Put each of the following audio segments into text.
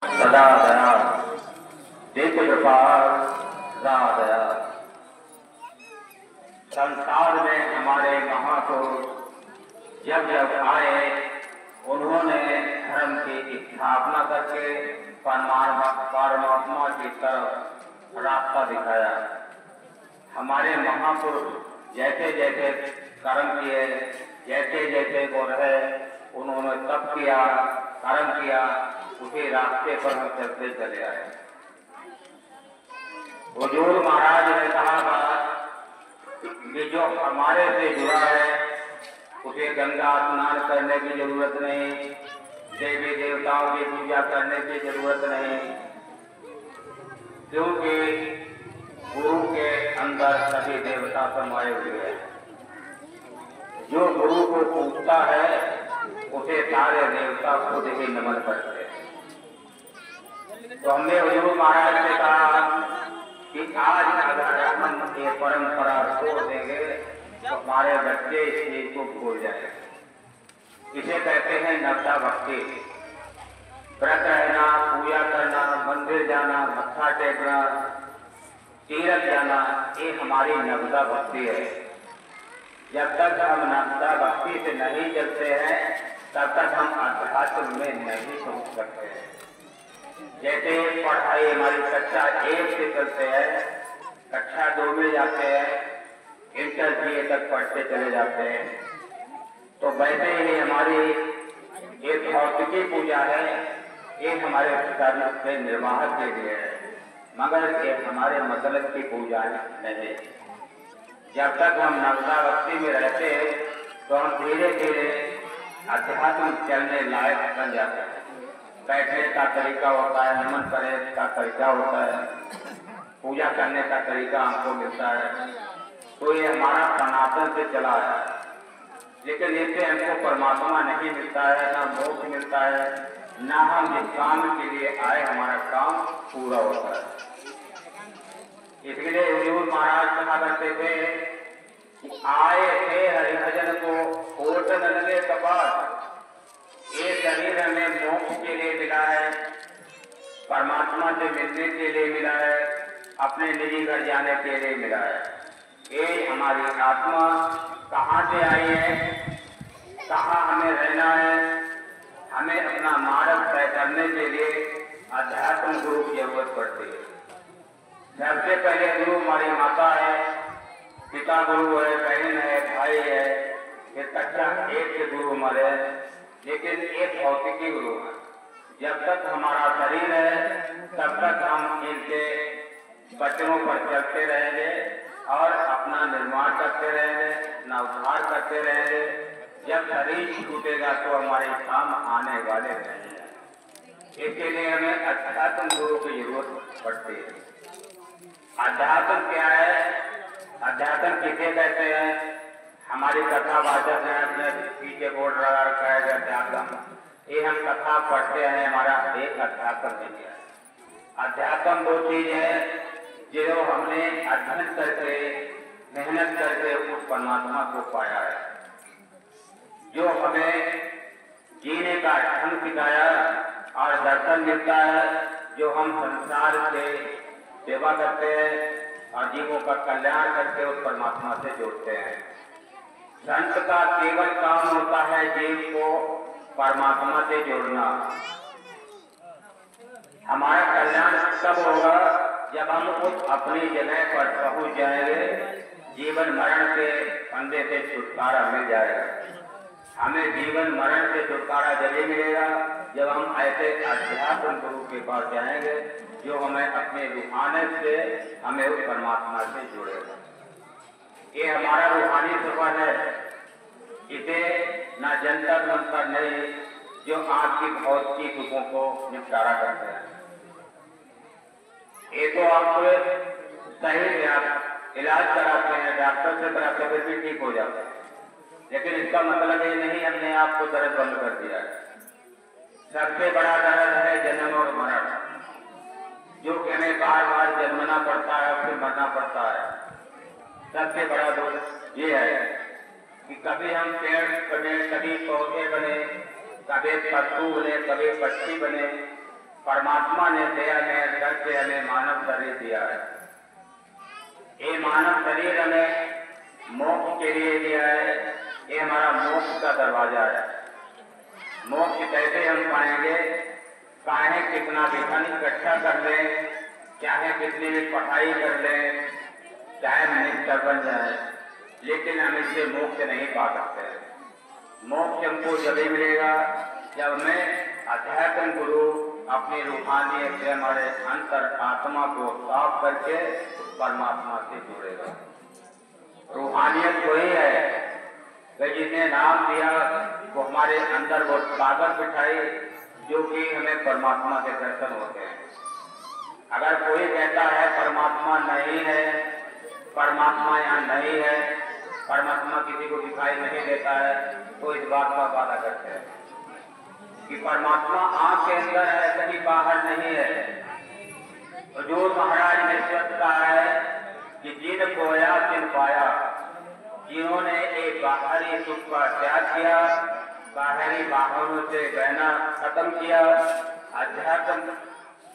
सदा दया देख कृपा सदा दया। संसार में हमारे महापुरुष जब जब आए उन्होंने धर्म की स्थापना करके परमात्मा की तरफ रास्ता दिखाया। हमारे महापुरुष जैसे जैसे कर्म किए, जैसे जैसे वो रहे, उन्होंने तप किया, कर्म किया, उसी रास्ते पर हम चलते चले आए। हुजूर महाराज ने कहा था कि जो हमारे से जुड़ा है उसे गंगा स्नान करने की जरूरत नहीं, देवी देवताओं की पूजा करने की जरूरत नहीं, क्योंकि गुरु के अंदर सभी देवता समाये हुए हैं। जो गुरु को पूजता है उसे सारे देवता खुद ही नमन करते हैं। तो हमने हुजूर महाराज से कहा कि आज अगर हम ये परंपरा छोड़ देंगे तो हमारे बच्चे इस चीज को भूल जाएंगे। इसे कहते हैं नवता भक्ति। व्रत रहना, पूजा करना, मंदिर जाना, मत्था टेकना, तीर्थ जाना, ये हमारी नवता भक्ति है। जब तक हम नवता भक्ति से नहीं चलते हैं तब तक हम अध्यात्म में नहीं पहुंच सकते हैं। जैसे पढ़ाई हमारी कक्षा 1 से चलते हैं, कक्षा 2 में जाते हैं, इंटर BA तक पढ़ते चले जाते हैं, तो वैसे ही हमारी एक भौतिकी पूजा है, ये हमारे कर्म के निर्वाह के लिए है, मगर ये हमारे मतलब की पूजा नहीं। जब तक हम नवता भक्ति में रहते हैं तो हम धीरे धीरे अध्यात्म चलने लायक बन जाते हैं। बैठने का तरीका होता है, नमन करने का तरीका होता है, पूजा करने का तरीका हमको मिलता है। तो ये हमारा सनातन से चला है, लेकिन इससे हमको परमात्मा नहीं मिलता है, ना मोक्ष मिलता है, ना हम जिस काम के लिए आए हमारा काम पूरा होता है। इसलिए हुजूर महाराज कहा करते थे, आए थे हरिभजन को कोट न लगे कपाट। ये शरीर हमें मोक्ष के लिए मिला है, परमात्मा से मिलने के लिए मिला है, अपने निजी घर जाने के लिए मिला है। ये हमारी आत्मा कहाँ से आई है, कहाँ हमें रहना है, हमें अपना मार्ग तय करने के लिए अध्यात्म गुरु की जरूरत पड़ती है। सबसे पहले गुरु हमारी माता है, पिता गुरु है, बहन है, भाई है, फिर कक्षा 1 के गुरु हमारे, लेकिन एक भौतिकी गुरु है। जब तक हमारा शरीर है तब तक हम इनके वचनों पर चलते रहेंगे और अपना निर्माण करते रहेंगे, अपना उद्धार करते रहेंगे। जब शरीर छूटेगा तो हमारे काम आने वाले रहेंगे। इसके लिए हमें अध्यात्म गुरु की जरूरत पड़ती है। अध्यात्म क्या है? अध्यात्म किसे कहते हैं? हमारी कथा वाचक है, अपने पीछे बोर्ड लगा रखा है अध्यात्म, ये हम कथा पढ़ते हैं, हमारा एक अध्यात्म नहीं है। अध्यात्म वो चीज है जो हमने अध्ययन करके, मेहनत करके उस परमात्मा को पाया है, जो हमें जीने का ढंग सिखाया और दर्शन मिलता है, जो हम संसार से सेवा करते हैं और जीवों का कल्याण करके उस परमात्मा से जोड़ते हैं। संत का केवल काम होता है जीव को परमात्मा से जोड़ना। हमारा कल्याण तब होगा जब हम उस अपनी जगह पर पहुंच जाएंगे, जीवन मरण के फंदे से छुटकारा मिल जाएगा। हमें जीवन मरण से छुटकारा जब मिलेगा जब हम ऐसे अध्यात्म गुरु के पास जाएंगे जो हमें अपने रूहानियत से हमें उस परमात्मा से जोड़ेगा। ये हमारा रूहानी सफर है, इसे न जंतर मंतर नहीं जो आपकी भौतिकी दुखों को निपटारा करते हैं। ये तो आप सही से आप इलाज कराते हैं, डॉक्टर से कराते फिर भी ठीक हो जाता है, लेकिन इसका मतलब ये नहीं हमने आपको दर्द बंद कर दिया है। सबसे बड़ा दर्द है जन्म और मरण, जो कि हमें बार बार जन्मना पड़ता है फिर मरना पड़ता है। सबसे बड़ा दोष ये है कि कभी हम पेड़ बने, कभी पौधे बने, कभी पशु बने, कभी पक्षी बने, परमात्मा ने दया में करके हमें मानव शरीर दिया है। ये मानव शरीर हमें मोक्ष के लिए दिया है। ये हमारा मोक्ष का दरवाजा है। मोक्ष कैसे हम पाएंगे? चाहे कितना भी धन इकट्ठा कर लें, चाहे कितनी भी पढ़ाई कर लें, चाहे मिनिस्टर बन जाए, लेकिन हम इससे मोक्ष नहीं पा सकते। मोक्ष हमको जब ही मिलेगा जब मैं अध्यात्म गुरु अपनी रूहानियत से हमारे अंतर आत्मा को साफ करके परमात्मा से जुड़ेगा। रूहानियत वही है कि जिसने नाम दिया वो हमारे अंदर वो ताकत बिठाई जो कि हमें परमात्मा के दर्शन होते हैं। अगर कोई कहता है परमात्मा नहीं है, परमात्मा यहाँ नहीं है, परमात्मा किसी को दिखाई नहीं देता है, तो इस बात का वादा करते हैं कि परमात्मा आंख के अंदर है, कहीं बाहर नहीं है। हुजूर महाराज ने सच कहा है कि जिन खोया तिन पाया। जिन्होंने एक बाहरी सुख का त्याग किया, बाहरी वाहनों से बहना खत्म किया, अध्यात्म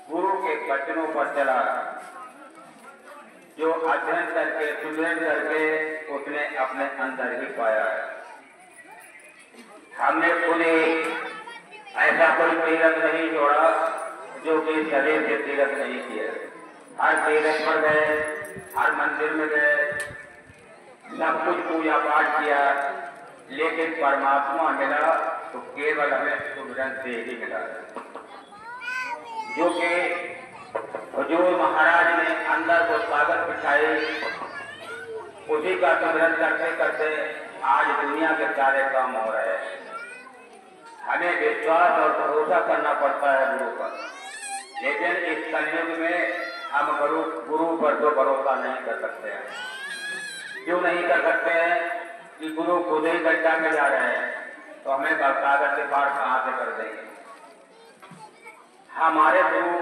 गुरु के वचनों पर चला, जो अध्ययन करके सुमिरन करके उसने अपने अंदर ही पाया है। हमने कोई ऐसा कोई तीरथ नहीं जोड़ा जो कि शरीर से तीरथ नहीं किया। हर तीरथ पर गए, हर मंदिर में गए, सब कुछ पूजा पाठ किया, लेकिन परमात्मा मिला तो केवल हमें सुमिरन से ही मिला, जो कि हुजूर महाराज ने अंदर को स्वागत बिठाई। उसी का सुमिरन करते करते आज दुनिया के सारे काम हो रहे हैं। हमें विश्वास और भरोसा करना पड़ता है गुरु पर, लेकिन इस कलयुग में हम गुरु पर तो भरोसा नहीं कर सकते हैं। क्यों नहीं कर सकते हैं? कि गुरु खुद ही गड्ढा में जा रहे हैं, तो हमें सागर के पार कहाँ से कर देंगे? हमारे गुरु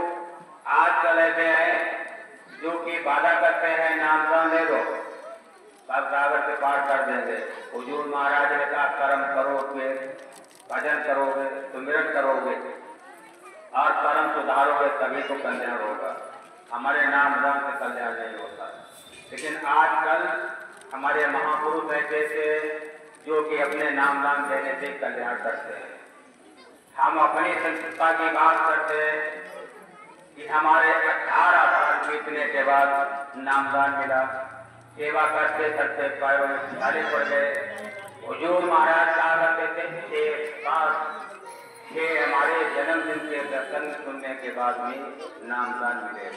आजकल ऐसे हैं जो कि वादा करते हैं नामदान ले दो, सागर से पार कर देंगे। हुजूर महाराज ने कहा कर्म करोगे, भजन करोगे, सुमिरन करोगे और कर्म सुधारोगे तभी तो कल्याण होगा। हमारे नामदान से कल्याण नहीं होता। लेकिन आजकल हमारे महापुरुष ऐसे थे जो कि अपने नामदान देने से कल्याण करते हैं। हम अपनी संस्था की बात करते हैं कि हमारे 18 साल बीतने के बाद नामदान मिला। सेवा करते करते पैरों में छाले पड़ गए। हुजूर महाराज कहा करते थे कि हमारे जन्मदिन के दर्शन सुनने के बाद भी नामदान मिले।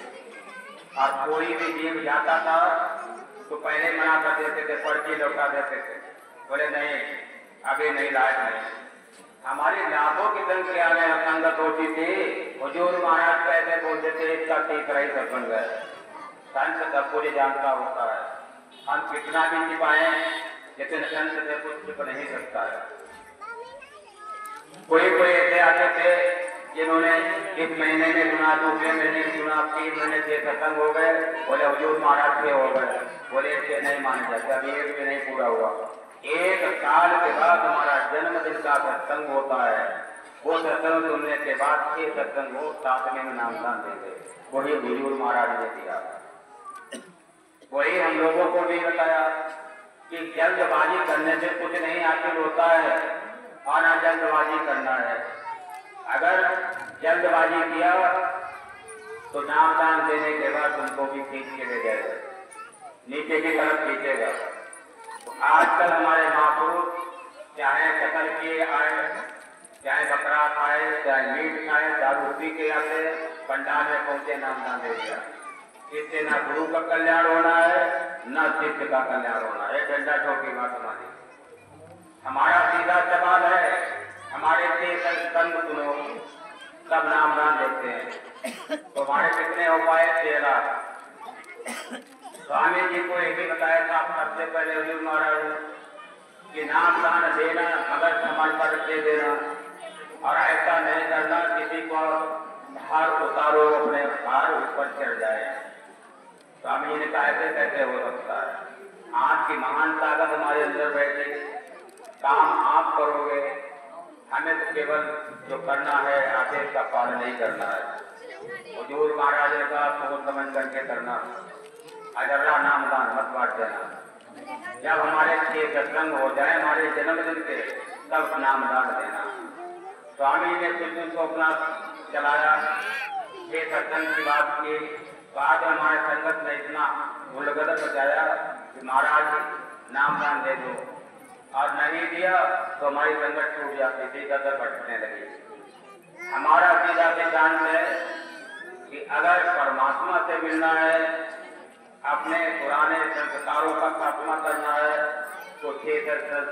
और कोई भी जीव जाता था तो पहले मना कर देते थे, पर्ची लौटा देते थे, बोले नहीं अभी नहीं, लायक नहीं। हमारी लाखों की संख्या में संगत होती थी। हुजूर महाराज कैसे बोलते थे, इसका तीसरा ही सत्संग है। संत सब कुछ जानता होता है, हम कितना भी छिपाए लेकिन संत से कुछ छिप नहीं सकता है। कोई कोई ऐसे आते थे जिन्होंने इस महीने में सुना, दूसरे महीने में सुना, 3 महीने से सत्संग हो गए, बोले हुजूर महाराज से हो गए, बोले इससे नहीं माने जाते, अभी एक भी नहीं पूरा हुआ। 1 साल के बाद हमारा जन्मदिन का सत्संग होता है। वो सत्संग सुनने के बाद ये सत्संग हो 7वें में नामदान देंगे। वही हुजूर महाराज ने दिया। वही हम लोगों को भी बताया कि जल्दबाजी करने से कुछ नहीं हासिल होता है और ना जल्दबाजी करना है। अगर जल्दबाजी किया तो नामदान देने के बाद तुमको भी खींच के ले जाएगा, नीचे की तरफ खींचेगा। तो आजकल हमारे महापुरुष चाहे कतल किए आए, चाहे बकरा खाए, चाहे मीट खाए, दारू पी के आते, पंडाल में पहुंचे, नामदान दे दिया। इससे ना गुरु का कल्याण होना है, न शिष्य का कल्याण होना है। डंडा चौकी बात हमारी। हमारा सीधा सवाल है, हमारे से संग सुनो, सब नामदान देते हैं। तो हमारे कितने उपाय? 13। स्वामी जी को एक ही बताया था सबसे पहले हुजूर महाराज कि नामदान देना मगर समझ कर दे देना, और ऐसा नहीं करना किसी को भार उतारो, अपने भार ऊपर चढ़ जाए। स्वामी जी ने कहा ऐसे कैसे हो सकता है? आज की महान ताकत हमारे अंदर बैठी, काम आप करोगे, हमें तो केवल जो करना है आदेश का पालन नहीं करना है। हुजूर महाराज ने कहा सोच समझ करके करना, अजर्रा नामदान मत बांट देना। जब हमारे छह सत्संग हो जाए हमारे जन्मदिन के, तब नामदान देना। स्वामी ने कुछ दिन को अपना चलाया, छह सत्संग की बात की। बाद में हमारे संगत ने इतना गुलगदर बचाया कि महाराज नामदान दे दो, और नहीं दिया तो हमारी संगत टूट जाती थी, गदर बढ़ने लगी। हमारा सीधा सिद्धांत है कि अगर परमात्मा से मिलना है, अपने पुराने संस्कारों का खात्मा करना है, तो छह सत्संग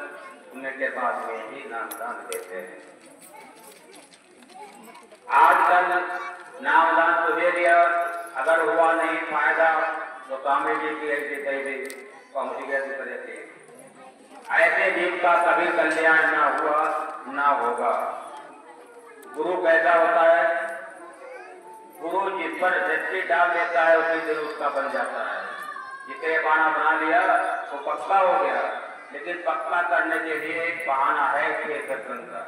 सुनने के बाद में ही नामदान देते हैं। आजकल नामदान तो दे दिया, अगर हुआ नहीं फायदा तो स्वामी जी की ऐसी तैसी पहुंच गया दूसरे से। ऐसे जीव का कभी कल्याण ना हुआ ना होगा। गुरु कैसा होता है? गुरु जिस पर दृष्टि डाल देता है उसी दिन उसका बन जाता है। जिसे बहाना बना लिया वो पक्का हो गया, लेकिन पक्का करने के लिए एक बहाना है छह सत्संग का।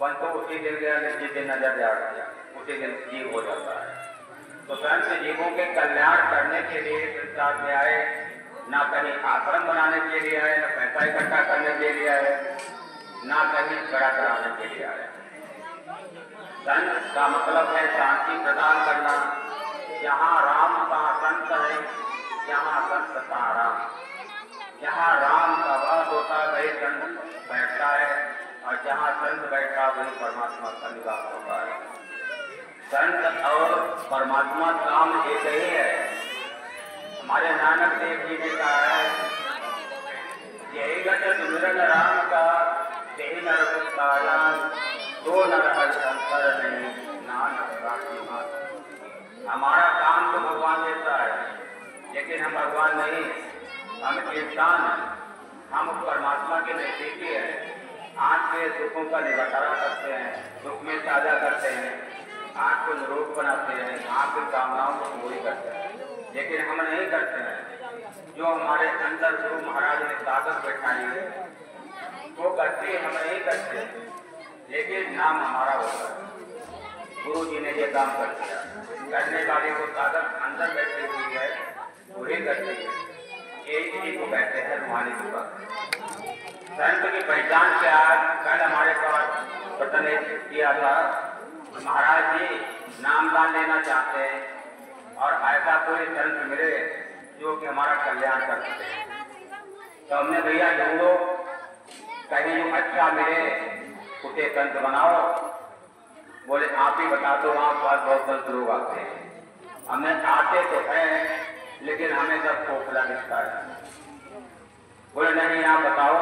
बन तो उसी दिन गया, जिस दिन नजर जा गया उसी दिन जीव हो जाता है। तो संत जीवों के कल्याण करने के लिए संसार में आए, ना कहीं आश्रम बनाने के लिए आए, ना पैसा इकट्ठा करने के लिए आए, ना कहीं खड़ा कराने के लिए आए। संत का मतलब है शांति प्रदान करना। जहाँ राम का संत है, यहाँ संत का राम। जहाँ राम का वास होता है वही संत बैठता है, और जहाँ संत बैठता वही परमात्मा का निवास होता है। संत और परमात्मा काम एक ही है। हमारे नानक देव जी ने कहा है, यही गत सुमिरन राम का, यही नर पुष्टायान, दो नर हर शंकर नहीं, नानक राखी मात। हमारा काम तो भगवान देता है, लेकिन हम भगवान नहीं, हम इंसान हैं। हम उस परमात्मा के नजदीकी हैं। आँख के दुखों का निवारण करते हैं, दुख में साझा करते हैं, आँख को निरोग बनाते हैं, आँख की कामनाओं को पूरी करते हैं, लेकिन हम नहीं करते हैं। जो हमारे अंदर गुरु महाराज ने ताकत बैठाई है वो करते, हम नहीं करते, लेकिन नाम हमारा होता है। गुरु जी ने ये काम कर दिया। करने वाले को ताकत अंदर बैठी हुई है, वही करते हैं। एक ही को कहते हैं रूहानी कृपा। संत की पहचान क्या? कल हमारे पास पता नहीं किया था, महाराज जी नामदान लेना चाहते हैं, और ऐसा कोई संत मिले जो कि हमारा कल्याण कर सके। तो हमने भैया ढूंढो, कहीं जो अच्छा मिले उसे संत बनाओ। बोले आप ही बता दो, वहाँ पास बहुत संत लोग आते हैं। हमने आते तो हैं, लेकिन हमें सब खोखला दिखता है। बोले नहीं आप बताओ,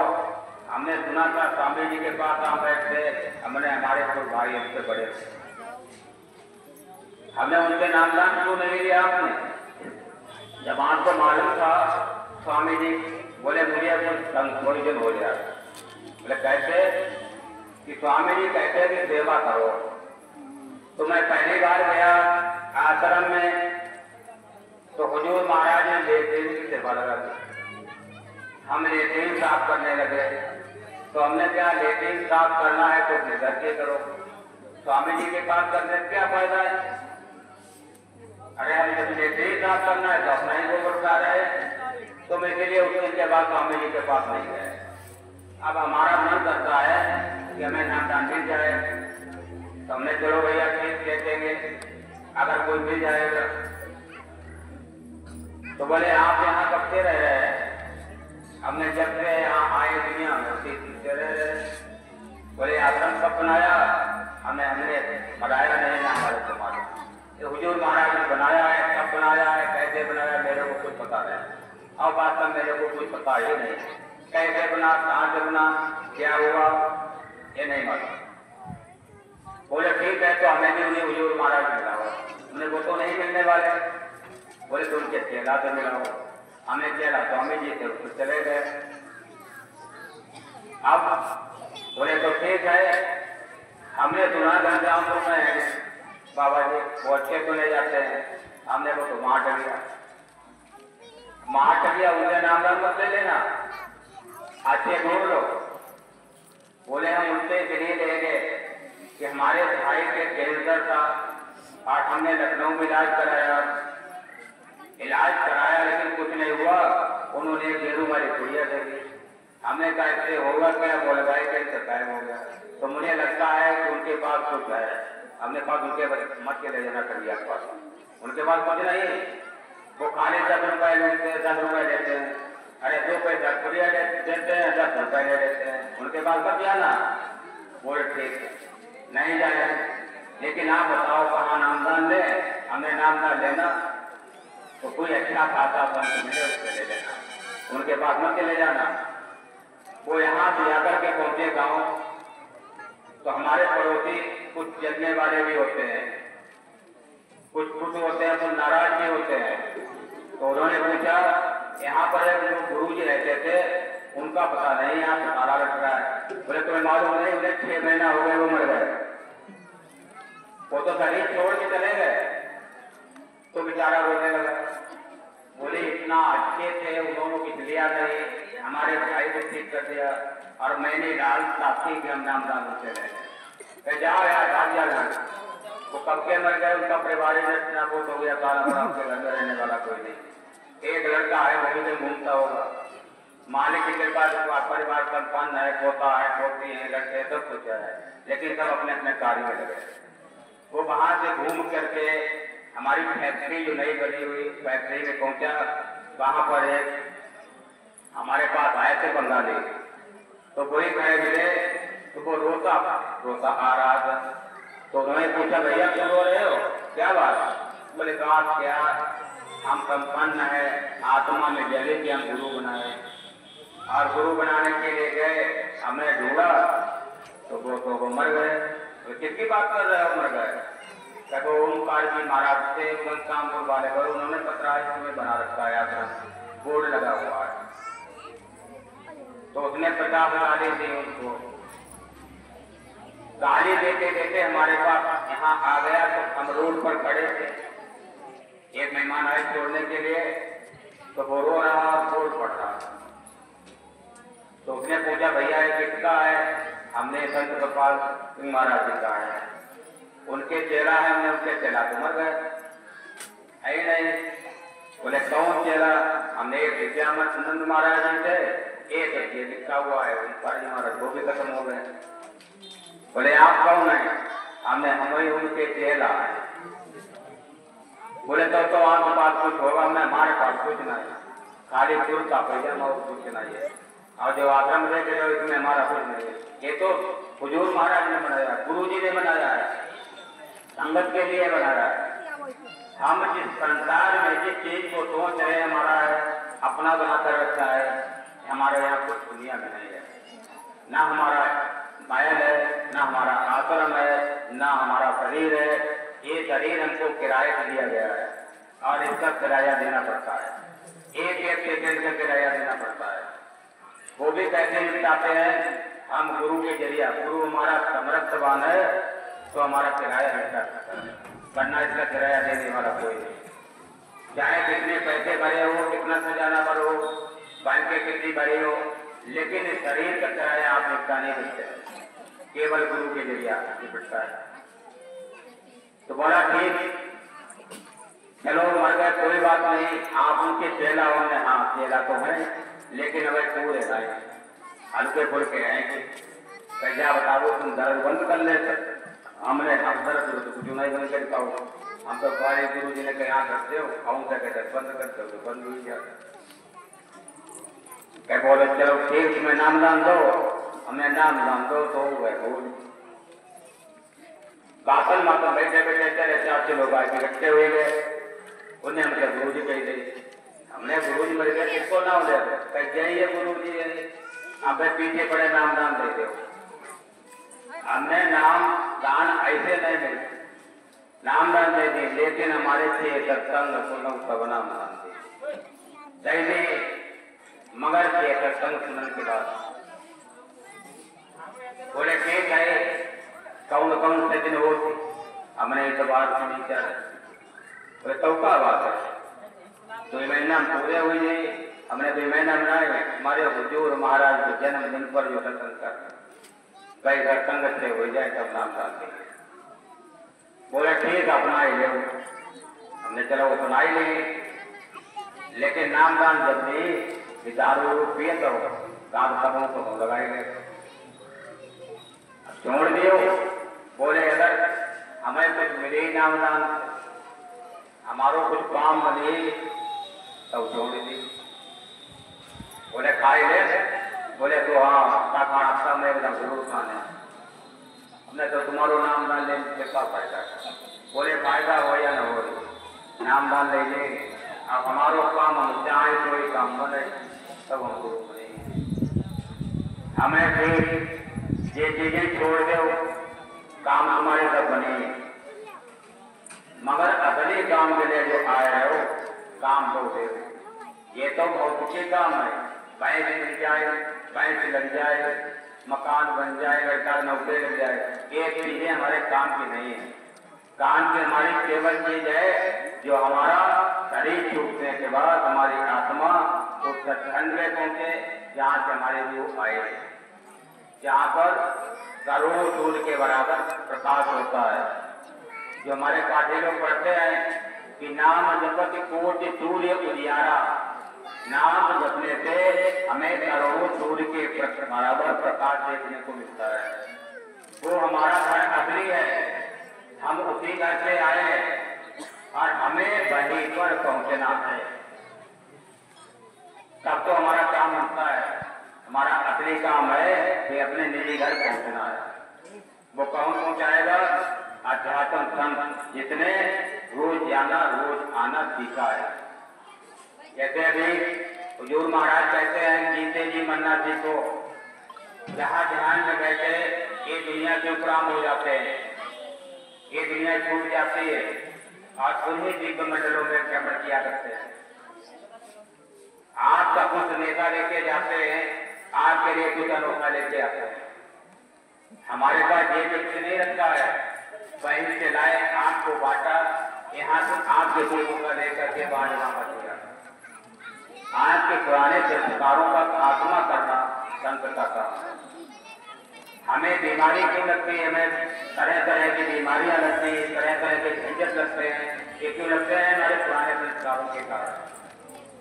हमने सुना था स्वामी जी के पास हम बैठते, हमने हमारे कोई भाई हमसे बड़े थे, हमने उनके नामदान क्यों नहीं लिया आपने? जब आपको मालूम था स्वामी जी बोले मुझे कंक्लूजन हो गया। बोले कैसे? कि स्वामी जी कहते हैं कि सेवा करो। तो मैं पहली बार गया आश्रम में, तो हुजूर महाराज ने लेट्रिन की सेवा लगा दी। हम लेट्रिन साफ करने लगे, तो हमने क्या लेट्रिन साफ करना है तो अपने घर के करो, स्वामी जी के पास करने से क्या फायदा है? अरे हम जब लेट्रिन साफ करना है तो अपना ही गोबर खा रहे हैं, तो मैं इसलिए उसके के बाद स्वामी जी के पास नहीं गए। अब हमारा मन करता है कि हमें नामदान मिल जाए, तो हमने चलो भैया ठीक दे देंगे अगर कोई मिल जाएगा। तो बोले आप यहाँ कब से रह रहे हैं? हमने जब से यहाँ आए दुनिया में उसी से रह रहे। बोले आश्रम कब बनाया? हमने बनाया नहीं ना, हमारे को मालूम। हुजूर महाराज ने बनाया है, कब बनाया है, कैसे बनाया, मेरे को कुछ पता नहीं। और बात में मेरे को कुछ पता ही नहीं, कैसे बना, कहाँ से बना, क्या हुआ, ये नहीं मालूम। बोले ठीक है, तो हमें भी उन्हें हुजूर महाराज मिलाओ। उन्हें वो तो नहीं मिलने वाले। बोले तो उनके चेला से मिलाओ। हमें चेला स्वामी जी थे, उसको चले गए। अब बोले तो ठीक है, हमने सुना घनश्यामपुर में है बाबा जी, वो अच्छे तो ले जाते हैं। हमने वो तो महाटलिया उनके नाम मत ले लेना, अच्छे ढूंढ लो। बोले हम उनसे इसलिए ले गए कि हमारे भाई के कैंसर था और हमने लखनऊ में इलाज कराया लेकिन कुछ नहीं हुआ। उन्होंने गेरू वाली गुड़िया दे दी। हमने कहा इससे होगा क्या? बोले भाई कैंसर गायब हो गया। तो मुझे लगता है कि उनके पास कुछ है। हमने पास उनके मत के ले जाना कर दिया पास। उनके पास कुछ नहीं, वो खाली 10 रुपए लेते हैं, 10 रुपए लेते हैं। अरे 2 पैसा गुड़िया देते हैं, 10 रुपए ले लेते हैं। उनके पास कब जाना? बोले ठीक है नहीं जाए, लेकिन आप बताओ कहाँ नामदान ले? हमें नामदान लेना तो कोई अच्छा खासा संत मिले उससे ले लेना, उनके पास मत ले जाना। वो यहाँ से आकर के पहुंचे गांव, तो हमारे पड़ोसी कुछ जलने वाले भी होते हैं, कुछ खुश होते हैं, कुछ नाराज भी होते हैं। तो उन्होंने पूछा यहाँ पर जो गुरु जी रहते थे उनका पता नहीं, यहाँ से ताला लग रहा है। बोले तुम्हें मालूम नहीं? उन्हें 6 महीना हो गए, वो मर गए। वो तो शरीर छोड़ के चले गए। तो बेचारा रोने लगा। बोले इतना अच्छे थे, उन्होंने कुछ लिया नहीं, हमारे भाई को ठीक कर दिया और मैंने डाल साथी के हम नामदान होते रहे। जाओ यार भाग जाना। वो कब के मर गए, उनका परिवार नष्ट हो गया, ताला बड़ा उनके घर में रहने वाला कोई नहीं। एक लड़का है वही में घूमता होगा, मालिक की कृपा से परिवार संपन्न है, पोता है, पोती है, लड़के सब कुछ है, लेकिन सब अपने अपने कार्य में लगे। वो वहां से घूम करके हमारी फैक्ट्री जो नई बनी हुई फैक्ट्री में पहुंचा। वहां पर एक हमारे पास आए थे बंगाली, तो वही खड़े मिले तो वो रोता आ रहा था। तो उन्होंने पूछा भैया क्यों रो रहे हो, क्या बात? बोले बात क्या, हम संपन्न है, आत्मा में जले कि हम गुरु बनाए, और गुरु बनाने के लिए गए, हमने ढूंढा तो वो मर गए। तो किसकी बात कर रहे हो मर गए? देखो ओमकार जी महाराज से कानपुर वाले पर उन्होंने 15 में बना रखा है, आश्रम बोर्ड लगा हुआ है। तो उसने 50 गाली दी उनको। गाली देते देते हमारे पास यहाँ आ गया। तो हम रोड पर खड़े थे, एक मेहमान आए छोड़ने के लिए, तो वो रो रहा, बोर्ड पड़ रहा। तो उसने पूछा भैया ये किसका है? हमने संत गोपाल सिंह महाराज जी का है। उनके चेला है, हमने उनके चेला तो मर गए है ही नहीं। बोले कौन चेला? हमने एक विद्यानंद महाराज जी थे, एक ये लिखा हुआ है ओमकार जी महाराज, वो भी खत्म हो गए। बोले आप कौन है? हमने हम ही उनके चेला है। बोले तो आपके पास कुछ होगा? मैं हमारे पास कुछ नहीं, खाली कुर्ता पैजामा और कुछ नहीं है, और जो आश्रम रहते हो इसमें हमारा कुछ नहीं है। ये तो हुजूर महाराज ने बनाया, गुरु जी ने बनाया है, संगत के लिए बनाया है। हम जिस संसार में जिस चीज को सोच रहे हैं हमारा है, अपना बनाकर रखा है, हमारे यहाँ कुछ दुनिया में नहीं है। ना हमारा महल है, ना हमारा आश्रम है, ना हमारा शरीर है। ये शरीर हमको किराए पर दिया गया है और इसका किराया देना पड़ता है। एक सेकंड का किराया देना पड़ता है। वो भी कैसे निपटाते हैं? हम गुरु के जरिए, गुरु हमारा समर्थवान है तो हमारा किराया निपटा सकता है, वरना इसका किराया देने वाला कोई नहीं। चाहे कितने पैसे भरे हो, कितना सजाना भर हो, बैंक के कितनी भरी हो, लेकिन इस शरीर का किराया आप निपटा नहीं सकते, केवल गुरु के जरिए निपटता है। तो बोला ठीक, चलो मर गए कोई बात नहीं, आप उनके चेला होंगे। हाँ चेला तो है, लेकिन अगर पूरे भाई हल्के फुल्के हैं कि कैसा बताओ, तुम दर्द बंद कर लेते। हमने हम दर्द तो कुछ नहीं बंद करता हो, हम तो बड़े गुरु जी ने कहा करते हो, कौन सा कहते बंद करते हो, तो बंद हुई जाता। क्या बोले चलो ठीक, तुम्हें नामदान दो, हमें नामदान दो तो हो गए बोल। बातन माता बैठे बैठे चले 4 लोग आए इकट्ठे हुए गए। उन्हें हमने गुरु जी कही गई, हमने गुरु जी मर गए, किसको नाम दे कह जाइए गुरु जी अब पीछे पड़े नामदान दे दो। हमने नाम दान ऐसे नहीं दे, नामदान दे दी, लेकिन हमारे से सत्संग सबना दैसे मगर के सत्संग सुनने के बाद बोले ठीक है, कौन से दिन हो, हमने इतबार सुनी क्या बोले तो क्या बात है, 2 महीना पूरे हुई नहीं, हमने 2 महीना बनाए हमारे हुजूर महाराज के जन्मदिन पर जो सत्संग कर भाई घर संगत से हो जाए तब नाम दान देंगे। बोले ठीक अपना ही ले। हमने चलो अपना ही लेंगे, लेकिन नाम दान जब भी दारू पिए तो काम सबों को लगाएंगे। छोड़ दियो। बोले अगर हमें कुछ मिले ही नाम दान, हमारो कुछ काम बने तब छोड़ दी। बोले खाई ले। बोले तो हाँ खाना सब में एकदम जरूर खाने, हमने तो तुम्हारो नाम दान लेने से क्या फायदा। बोले फायदा हो या न हो, नाम दान ले ले, अब हमारो काम हम चाहे कोई काम बने तब हमको बनेंगे। हमें फिर ये चीजें छोड़ दो, काम हमारे सब बनेंगे, मगर अपने काम के लिए जो आए हो काम तो दे। ये तो भौतिक काम है, बैंक मिल जाए, बैंक लग जाए, मकान बन जाए, सरकार नौकरी लग जाए, ये चीजें हमारे काम की नहीं है। काम की हमारी केवल चीज है जो हमारा शरीर छूटने के बाद हमारी आत्मा उस सत्संग में पहुंचे जहाँ से हमारे रूह आए, जहाँ पर करोड़ों सूर्य के बराबर प्रकाश होता है। जो हमारे पाठे लोग पढ़ते हैं कि नाम जपति कोटि सूर्य उजियारा, नाम जपने से हमें करोड़ों सूर्य के बराबर प्रकाश देखने को मिलता है। वो हमारा घर असली है, हम उसी घर से आए हैं और हमें वहीं पर पहुंचना है, तब तो हमारा काम बनता है। हमारा असली काम है कि अपने निजी घर पहुंचना है। वो कौन पहुंचाएगा? अध्यात्म संत जितने रोज जाना रोज आना सीखा है। कहते अभी हुजूर महाराज कहते हैं जीते जी मरना सीखो। जहाँ ध्यान में बैठे ये दुनिया के उपराम हो जाते हैं, ये दुनिया छूट जाती है और उन्हीं दिव्य मंडलों में भ्रमण किया करते हैं। आपका कुछ नेता लेके जाते हैं, आपके लिए कुछ अनोखा लेके आते हैं। हमारे पास ये कुछ नहीं रखा है, वहीं से लाए आपको बांटा, यहाँ से आपके गुरु का लेकर के बांटना मत दिया। आज के पुराने संस्कारों का खात्मा करना संत का काम। हमें बीमारी क्यों लगती है? हमें तरह तरह की बीमारियां लगती है, तरह तरह के झंझट लगते हैं। ये क्यों लगते हैं? हमारे पुराने संस्कारों के कारण।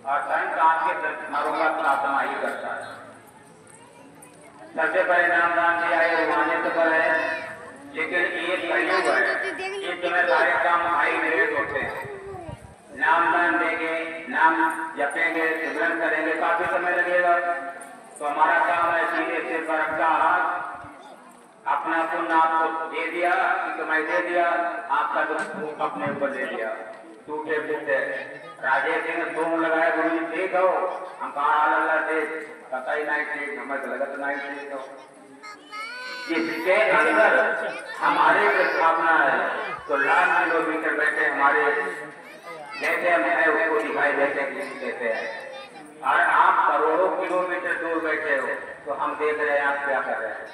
और संत आपके संस्कारों का खात्मा ही करता है। सबसे पहले नाम दान दिया है, रूहानियत पर है, लेकिन ये कलयुग है, इस समय सारे काम हाई ग्रेड होते हैं। नाम दान देंगे, नाम जपेंगे, सिमरन करेंगे, काफी समय लगेगा। तो हमारा काम है सीधे से बरकता हाथ, अपना पुण्य आपको दे दिया, कमाई दे दिया, आपका दुख अपने ऊपर दे दिया। टूटे फूटे राजेश सिंह धूम लगाए, गुरु जी ठीक हो, हम कहा अल्लाह से पता ही नहीं ठीक, हमें लगत नहीं ठीक हो। जिसके अंदर हमारे स्थापना है तो लाख किलोमीटर बैठे हमारे जैसे हम है उसको दिखाई देते हैं, और आप करोड़ों किलोमीटर दूर बैठे हो तो हम देख रहे हैं आप क्या कर रहे हैं।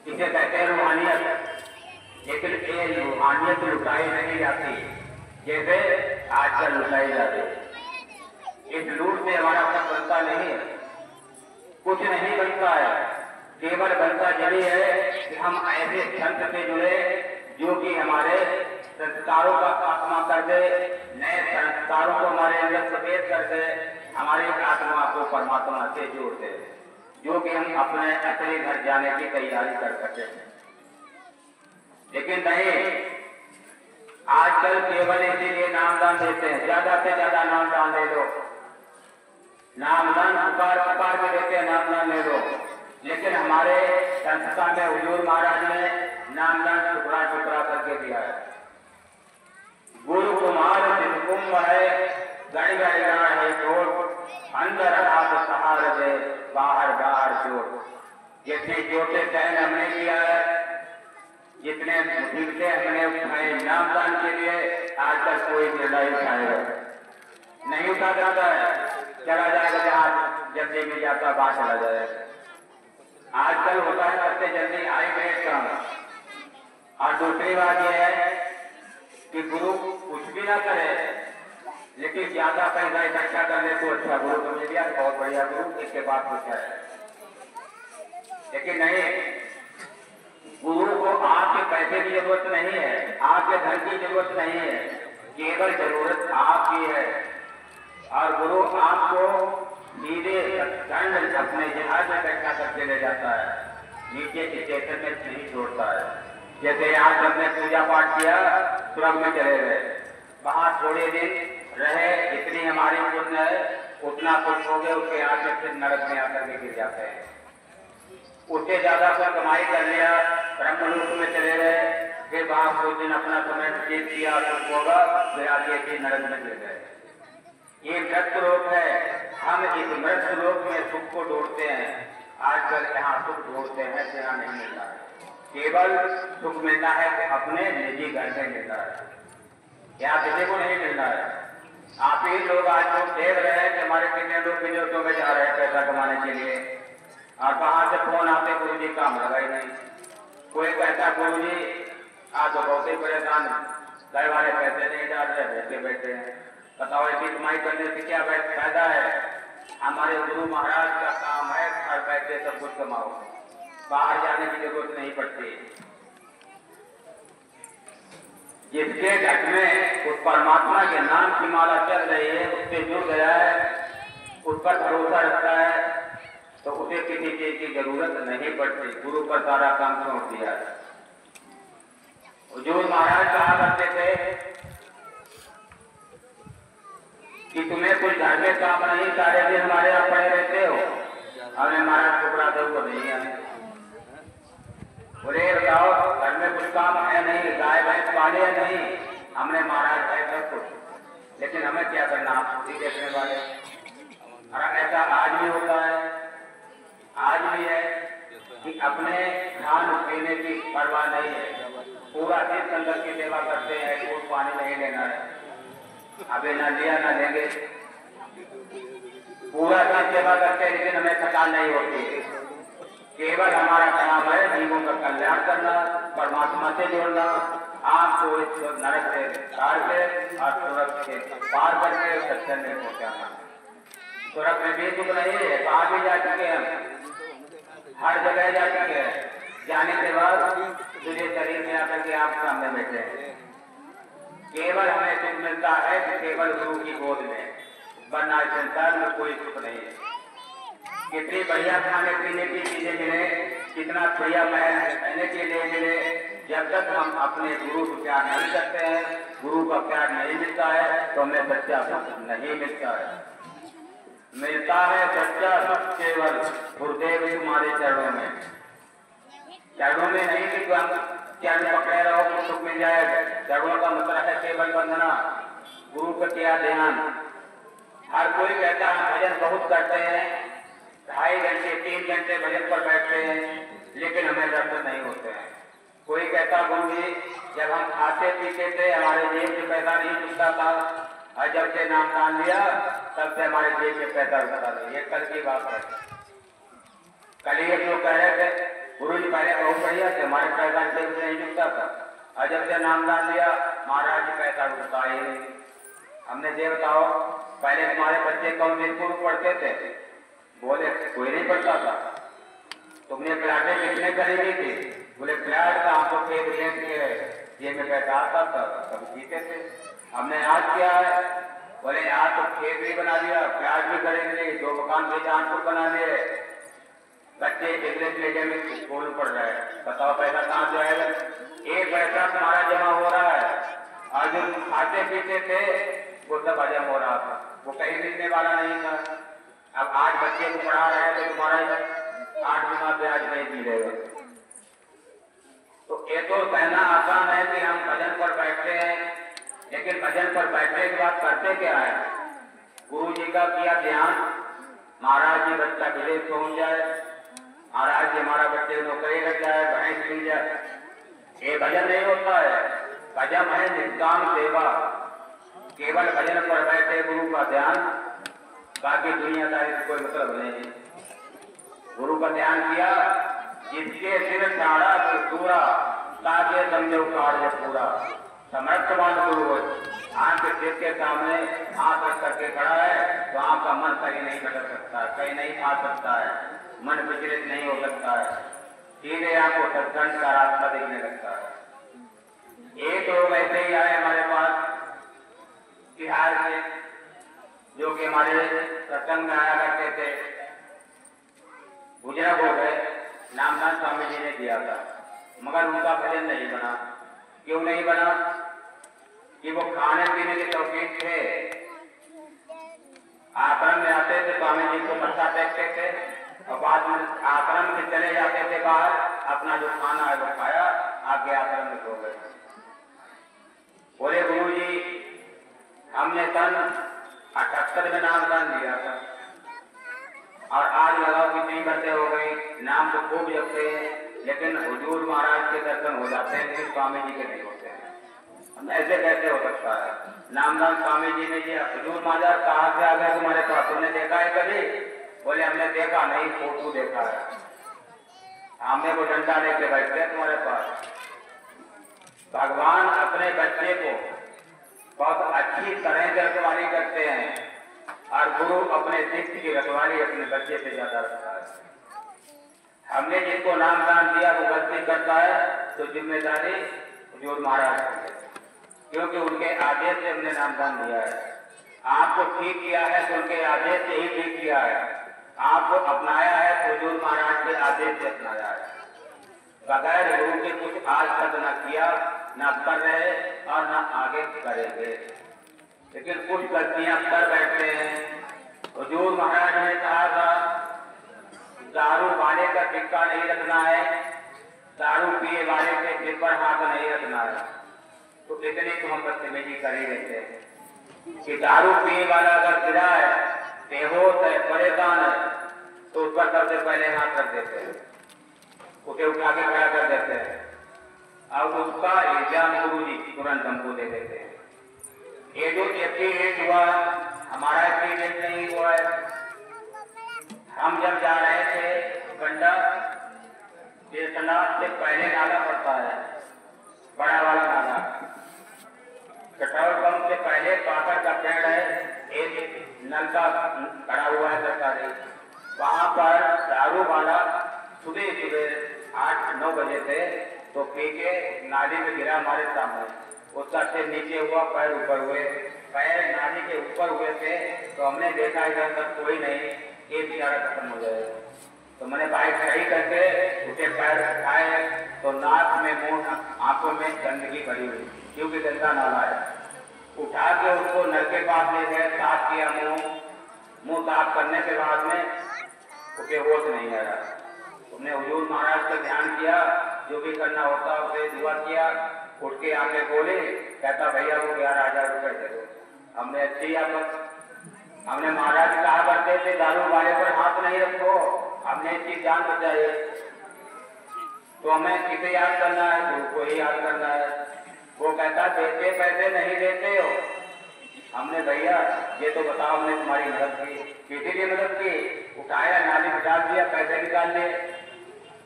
इसे कहते हैं रूहानियत। लेकिन ये रूहानियत लुटाई नहीं जाती जैसे आजकल लुटाई जाती है। इस लूट से हमारा कुछ बनता नहीं है, कुछ नहीं बनता है। केवल बनता यही है कि हम ऐसे संत से जुड़े जो कि हमारे संस्कारों का खात्मा कर दे, नए संस्कारों को हमारे अंदर प्रवेश कर दे, हमारी आत्मा को परमात्मा से जोड़ दे, जो कि हम अपने असली घर जाने की तैयारी कर सके। लेकिन नहीं, आजकल केवल इसीलिए नामदान देते हैं, ज्यादा से ज्यादा नामदान ले लो, नामदान पुकार पुकार के देते हैं, नामदान ले लो। लेकिन हमारे संस्था में हुजूर महाराज ने नामदान टुकड़ा टुकड़ा करके दिया है। गुरु कुमार कुंभ है, गड़ी गड़ी है जोड़, अंदर आप सहार दे, बाहर बाहर जोड़। जितने जोटे चयन हमने किया है, जितने मुसीबतें हमने उठाए नामदान के लिए, आज तक कोई निर्णय उठाएगा नहीं, उठा जाता है, चला जाएगा जहां जल्दी मिल जाता बाहर चला जाएगा। आजकल होता है सबसे जल्दी हाई ग्रेड काम। और दूसरी बात यह है कि गुरु कुछ भी ना करे, लेकिन ज्यादा पैसा इकट्ठा कर ले तो अच्छा, गुरु को मिल गया बहुत बढ़िया गुरु, इसके बाद कुछ है। लेकिन नहीं, गुरु को आपके पैसे की जरूरत नहीं है, आपके धन की जरूरत नहीं है, केवल जरूरत आपकी है। और गुरु आपको सीधे दंड अपने जहाज में बैठा करके ले जाता है, नीचे के चेतन में नहीं छोड़ता है। जैसे आज हमने पूजा पाठ किया, स्वर्ग में चले गए, वहां थोड़े दिन रहे, जितनी हमारी पुण्य है उतना पुण्य हो गए, उसके आगे फिर नरक में आकर के गिर जाते हैं। उससे ज्यादा कोई कमाई कर लिया, ब्रह्मलोक में चले गए, फिर वहां कुछ दिन अपना समय व्यतीत किया, सुख होगा, फिर आगे फिर नरक में गिर गए। ये मृत लोक है, हम इस मृत लोक में सुख को ढूंढते हैं। आजकल यहाँ सुख ढूंढते हैं तो यहाँ नहीं मिलता है, केवल सुख मिलता है तो अपने निजी घर में मिलता है, यहाँ किसी को नहीं मिलता है। आप ही लोग आज लोग देख रहे हैं कि हमारे कितने लोग विदेशों में जा रहे हैं पैसा कमाने के लिए, और वहां से फोन आते गुरु जी काम लगा ही नहीं। कोई कहता गुरु जी आज तो बहुत ही परेशान, घर वाले पैसे नहीं डाल रहे, बैठे बैठे हैं, बताओ ऐसी कमाई करने से क्या फायदा है। हमारे गुरु महाराज का काम है घर बैठे सब कुछ कमाओ, बाहर जाने की जरूरत नहीं पड़ती। जिसके घर में उस परमात्मा के नाम की माला चल रही है, उससे जुड़ गया है, उस पर भरोसा रखता है, तो उसे किसी चीज की जरूरत नहीं पड़ती। गुरु पर सारा काम छोड़ दिया है। जो महाराज कहा करते थे कि तुम्हें कुछ घर में काम नहीं, सारे दिन हमारे यहाँ पड़े रहते हो, हमने महाराज टुकड़ा दो को नहीं आए। बोले बताओ घर में कुछ काम है नहीं, गाय भैंस पाले है नहीं, हमने महाराज है सब कुछ, लेकिन हमें क्या करना, आप देखने वाले। और ऐसा आज भी होता है, आज भी है कि अपने खान पीने की परवाह नहीं है, पूरा दिन संगत की सेवा करते हैं, दूध पानी नहीं लेना है, अभी न लिया न लेंगे, पूरा दिन सेवा करते हैं, लेकिन हमें थकान नहीं होती। केवल हमारा काम है जीवों का कल्याण करना, परमात्मा से जोड़ना, आपको इस नरक से तार के और स्वर्ग से पार करके सत्संग में पहुंचाना। स्वर्ग में भी दुख नहीं है, बाहर भी जा चुके हैं, हर जगह जा चुके हैं, जाने के बाद तुझे शरीर में आकर के आप सामने बैठे हैं। केवल हमें सुख मिलता है कि केवल गुरु की गोद में, वरना संसार में कोई सुख नहीं है। कितनी बढ़िया खाने पीने की चीजें मिले, कितना बढ़िया महल रहने के लिए मिले, जब तक हम अपने गुरु को प्यार नहीं करते हैं, गुरु का प्यार नहीं मिलता है, तो हमें सच्चा सुख नहीं मिलता है। मिलता है सच्चा सुख केवल गुरुदेव तुम्हारे चरणों में, चरणों में नहीं कि हम चरण पकड़े रहो तो सुख मिल जाएगा। चरणों का मतलब है केवल वंदना, गुरु का किया ध्यान। हर कोई कहता है भजन बहुत करते हैं, 2.5 घंटे 3 घंटे भजन पर बैठते हैं, लेकिन हमें दर्शन नहीं होते हैं। कोई कहता गुरु जी जब हम खाते पीते थे हमारे जेब से पैसा नहीं मिलता था, और जब से नाम दान लिया तब से हमारे जेब से पैसा उठता था। ये कल की बात है। कल ही लोग कह रहे थे गुरु जी पहले बहुत बढ़िया थे, हमारे पैसा जेब से नहीं मिलता था, और जब से नाम दान लिया महाराज जी पैसा उठता ही नहीं। हमने ये बताओ पहले तुम्हारे बच्चे कौन से स्कूल पढ़ते थे? बोले कोई नहीं पढ़ता था। तुमने प्लाटें कितने खरीदी थी? बोले प्लाट का हमको खेत बेच के ये में पैसा आता था, सब जीते थे। हमने आज किया है, बोले आज तो खेत भी बना लिया, प्लाट भी खरीद ली, 2 मकान भी जानपुर बना लिए, बच्चे इंग्लिश मीडियम में स्कूल पढ़ रहे हैं। बताओ पैसा कहाँ से आएगा? 1 पैसा तुम्हारा जमा हो रहा है, और जो खाते पीते थे वो सब हजम हो रहा था, वो कहीं मिलने वाला नहीं था। अब आज बच्चे को पढ़ा रहे हैं तो तुम्हारा 8 गुना ब्याज नहीं मिलेगा। तो ये तो कहना आसान है कि हम भजन पर बैठते हैं, लेकिन भजन पर बैठने के बाद करते क्या है? गुरु जी का किया ध्यान, महाराज जी बच्चा विदेश पहुंच जाए, महाराज जी हमारा बच्चे नौकरी लग जाए, भैंस मिल जाए, ये भजन नहीं होता है। भजन है निष्काम सेवा, केवल भजन पर बैठे गुरु का ध्यान, बाकी दुनियादारी से कोई मतलब नहीं। गुरु का ध्यान किया, जिसके सिर चाड़ा तो दूरा, ताकि समझो कार्य पूरा। समर्थवान गुरु आंख के सिर के सामने हाथ रख करके खड़ा है तो आपका मन कहीं नहीं भटक सकता है, कहीं नहीं आ सकता है, मन विचलित नहीं हो सकता है। सीधे आपको सत्संग का रास्ता दिखने लगता है। एक लोग ऐसे ही आए हमारे पास बिहार से, जो कि हमारे सत्संग में आया करते थे, बुजुर्ग हो गए, नामदान स्वामी जी ने दिया था, मगर उनका भजन नहीं बना। क्यों नहीं बना? कि वो खाने पीने के शौकीन थे। आश्रम में आते थे, स्वामी जी को मत्था टेकते थे और बाद में आश्रम से चले जाते थे बाहर, अपना जो खाना है वो खाया, आगे आश्रम में सो गए। बोले गुरु जी, हमने सन 78 में नामदान दिया था और आज लगाओ कितनी बरसें हो गई, नाम तो खूब जपते हैं, लेकिन हुजूर महाराज के दर्शन हो जाते हैं, लेकिन स्वामी जी के नहीं होते हैं। ऐसे कैसे हो सकता है? नामदान स्वामी जी ने जी, हुजूर महाराज कहाँ से आ गए तुम्हारे पास, तुमने देखा है कभी? बोले हमने देखा नहीं, फोटो देखा है। हमने वो डंडा लेके बैठते हैं तुम्हारे पास। भगवान अपने बच्चे को बहुत अच्छी तरह से रखवाली करते हैं और गुरु अपने शिष्य की रखवाली अपने बच्चे से ज्यादा रखता है। हमने जिसको नामदान दिया वो गलती करता है तो जिम्मेदारी हुजूर महाराज की है, क्योंकि उनके आदेश से हमने नामदान दिया है। आपको ठीक किया है तो उनके आदेश से ही ठीक किया है, आपको अपनाया है तो हुजूर महाराज के आदेश से अपनाया है। बगैर गुरु के कुछ आज तक न किया, न कर रहे और न आगे करेंगे। लेकिन कुछ गलतियां कर बैठते हैं। हुजूर महाराज ने कहा था दारू वाले का टिक्का नहीं रखना है, दारू पिए वाले के सिर पर हाथ नहीं रखना है। तो इतने तो हम बदतमीजी कर ही रहते हैं कि दारू पिए वाला अगर गिरा है, बेहोश है, परेशान है, तो उस पर सबसे पहले हाथ रख देते हैं, उसे उठा के खड़ा कर देते हैं और उसका इल्जाम गुरु जी तुरंत हमको दे देते हैं। ये जो एक्सीडेंट हुआ, हमारा एक्सीडेंट नहीं हुआ है। हम जब जा रहे थे गंडा देशनाथ से पहले नाला पड़ता है, बड़ा वाला नाला, पेट्रोल पंप से पहले पाकड़ का पेड़ है, एक नलका खड़ा हुआ है सरकारी, वहां पर दारू वाला सुबह सुबह 8-9 बजे थे तो पी के नाली में गिरा हमारे सामने। उसका सिर नीचे हुआ, पैर ऊपर हुए, पैर नाली के ऊपर हुए थे तो हमने देखा इधर तक कोई नहीं, एक बेचारा खत्म हो जाएगा। तो मैंने बाइक खड़ी करके उसे पैर उठाए तो नाक में, मुंह, आंखों में गंदगी भरी हुई, क्योंकि गंदा नाला है। उठा के उसको नल के पास ले गए, साफ किया, मुंह साफ करने के बाद में उसे होश नहीं आया। तुमने हुजूर महाराज का ध्यान किया, जो भी करना होता उसे दुआ किया, उठ के आके बोले, कहता भैया वो 11,000 रुपए दे दो। हमने अच्छी आदत, हमने महाराज कहा करते थे दारू वाले पर हाथ नहीं रखो, हमने इसकी जान बचाई। तो हमें किसे याद करना है? गुरु को ही याद करना है। वो कहता देते पैसे नहीं देते हो। हमने भैया ये तो बताओ, हमने तुम्हारी मदद की, किसी की मदद की? उठाया, नाली में डाल दिया, पैसे निकाल लिए।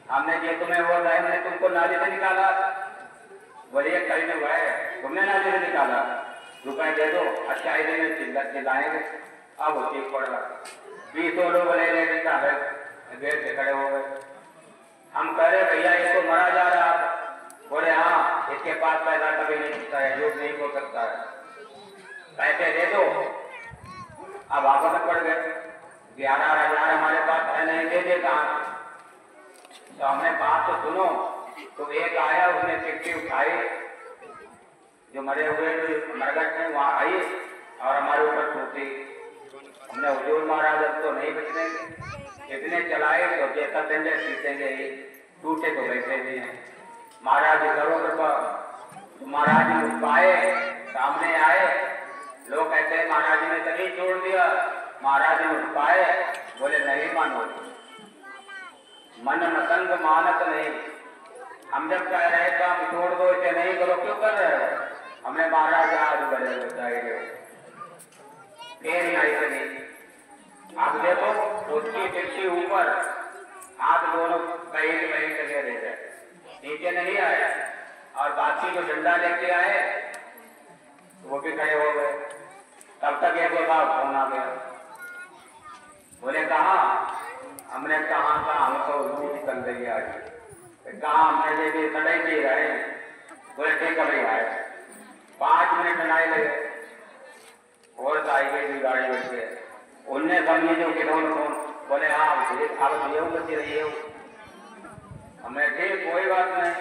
हमने ये तुम्हें वो है, हमने तुमको नाली से निकाला। बोलिए कहीं में हुआ है, तुमने नाली से निकाला, रुपए दे दो। अच्छा इधर में चिल्लाएंगे, अब वो ठीक पड़ रहा। 20 लोग ले लेने का है, गेट से खड़े हो गए। हम कह रहे भैया ये तो मरा जा रहा। बोले हाँ, इसके पास पैसा कभी नहीं सकता है, योग नहीं हो सकता है, पैसे दे दो। अब वापस पड़ गए, 11,000 हमारे पास है नहीं, दे देता। तो हमने बात तो सुनो। तो एक आया, उसने चिट्ठी उठाई, जो मरे हुए मरगट में वहां आई और हमारे ऊपर टूटी। हमने हुजूर महाराज अब तो नहीं बचने, इतने चलाए तो जैसा देंगे सीखेंगे ही, टूटे तो वैसे भी हैं। महाराज करो कृपा। तो महाराज मुस्काए, सामने आए, लोग कहते हैं महाराज ने तभी छोड़ दिया। महाराज मुस्काए, बोले नहीं मानो, मन मतंग मानत नहीं। हम जब कह रहे थे हम छोड़ दो, इसे नहीं करो, क्यों कर रहे हो? हमने महाराज आज बड़े बताएंगे, फिर नहीं करी। आप देखो उसकी चिट्ठी ऊपर, हाथ दोनों कहीं कहीं चले रह गए, नीचे नहीं आया। और बाकी जो डंडा लेके आए वो भी खड़े हो गए। तब तक एक बार फोन आ गया, बोले कहा? हमने कहा था हम तो रूट निकल गई आज। कहा हमने भी सड़े ही रहे, बोले ठीक है भाई आए। 5 मिनट बनाए लगे और आई गई गाड़ी बैठ के, उनने समझे जो कि कौन बोले हाँ अब ये बची रही है। हमें ठीक कोई बात नहीं,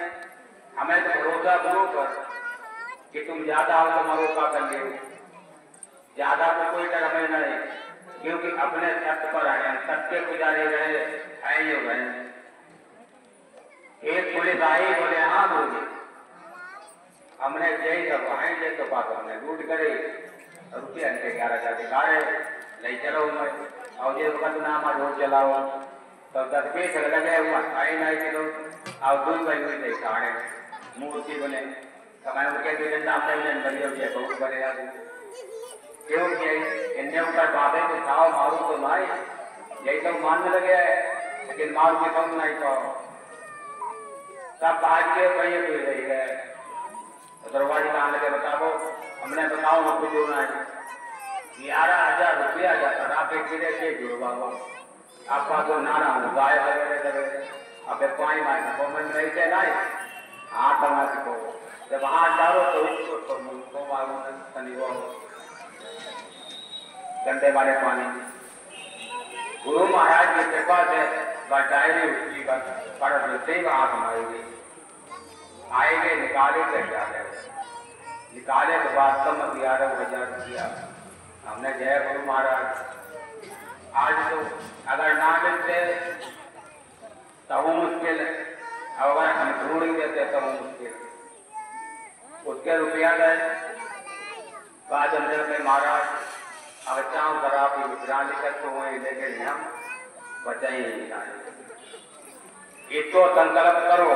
हमें तो भरोसा करो पर कि तुम ज्यादा हो तो मरोका कर लियो, ज्यादा तो कोई डर हमें नहीं, क्योंकि अपने सत्य पर आए, सत्य पुजारी रहे आए हो गए। एक पुलिस आई, बोले हाँ बोलिए। हमने यही सब आएंगे तो बात हमने लूट करे रुपया 11,000 दिखाए ले चलो मैं और ये नाम आज हो चलाओ तो 10 पीस लगे हुआ आई नहीं किलो और 2 महीने से खाने मूर्ति बने तो मैं उनके भी नाम नहीं बलियो ये बहुत बड़े आदमी क्यों किया इनने ऊपर बातें तो खाओ मारू तो नहीं, यही तो मानने लगे है लेकिन मारू के कम नहीं पाओ सब आज के पहिए पी रही है। तो दरवाजे कहाँ लगे बताओ, हमने बताओ ना कुछ होना है 11,000 रुपया जाता आप एक गिरे से जुड़वा आपका तो नाना गाय वगैरह अब पानी मारना को मन नहीं थे नहीं हाथ बना सको जब हाथ डालो तो इसको मालूम नहीं वो गंदे वाले पानी। गुरु महाराज की कृपा से डायरी उसकी पढ़ देते ही हाथ मारेगी आएंगे निकाले थे क्या निकाले तो बाद कम 11,000 रुपया हमने जय गुरु महाराज। आज तो अगर ना मिलते तो वो मुश्किल, अगर हम ढूंढ ही देते तो वो मुश्किल। उसके रुपया गए बाद में महाराज अगर चाहूँ कर आप विश्राम लेकर तो वहीं लेके हम बचाई इसको संकल्प करो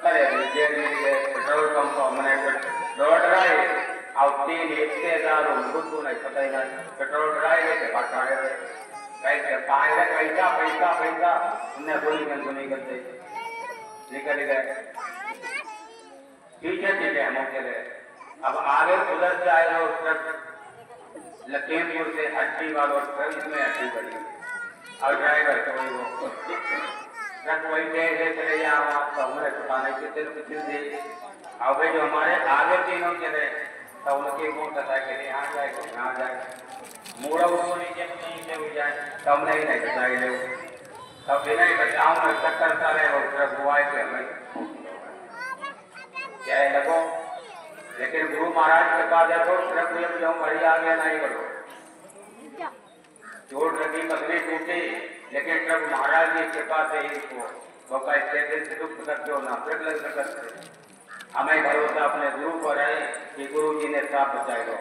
करे पेट्रोल पंप हमने दौड़ रहे और 3,000 नहीं पता ही नहीं पेट्रोल ड्राई लेके बांटे कैसे पाएगा पैसा पैसा पैसा उन्हें सुनी करते निकल गए ठीक है हम चले। अब आगे उधर से आए लोग ट्रक लखीमपुर से हड्डी वालों ट्रक इसमें हड्डी पड़ी और ड्राइवर तो वही वो ट्रक वही गए चले जाओ तो हमें पता नहीं कितने दी और भाई जो हमारे आगे तीनों चले तो उनके मोटरसाइकिल यहाँ जाए यहाँ जाए मोड़ा उसको नीचे से उड़ जाए तो हमने ही नहीं बचाई ले तब भी नहीं बचाऊँ मैं चक्कर रहे वो ट्रक हुआए थे हमें क्या लगो लेकिन गुरु महाराज के पास देखो ट्रक हुए जो मरी आ गया नहीं करो चोट लगी पगड़ी टूटी लेकिन ट्रक महाराज की कृपा से ही इसको वो कैसे दिल से दुख करते हो ना ट्रक लग सकते हमें भरोसा अपने गुरु पर है कि गुरु जी ने साफ बचाए दो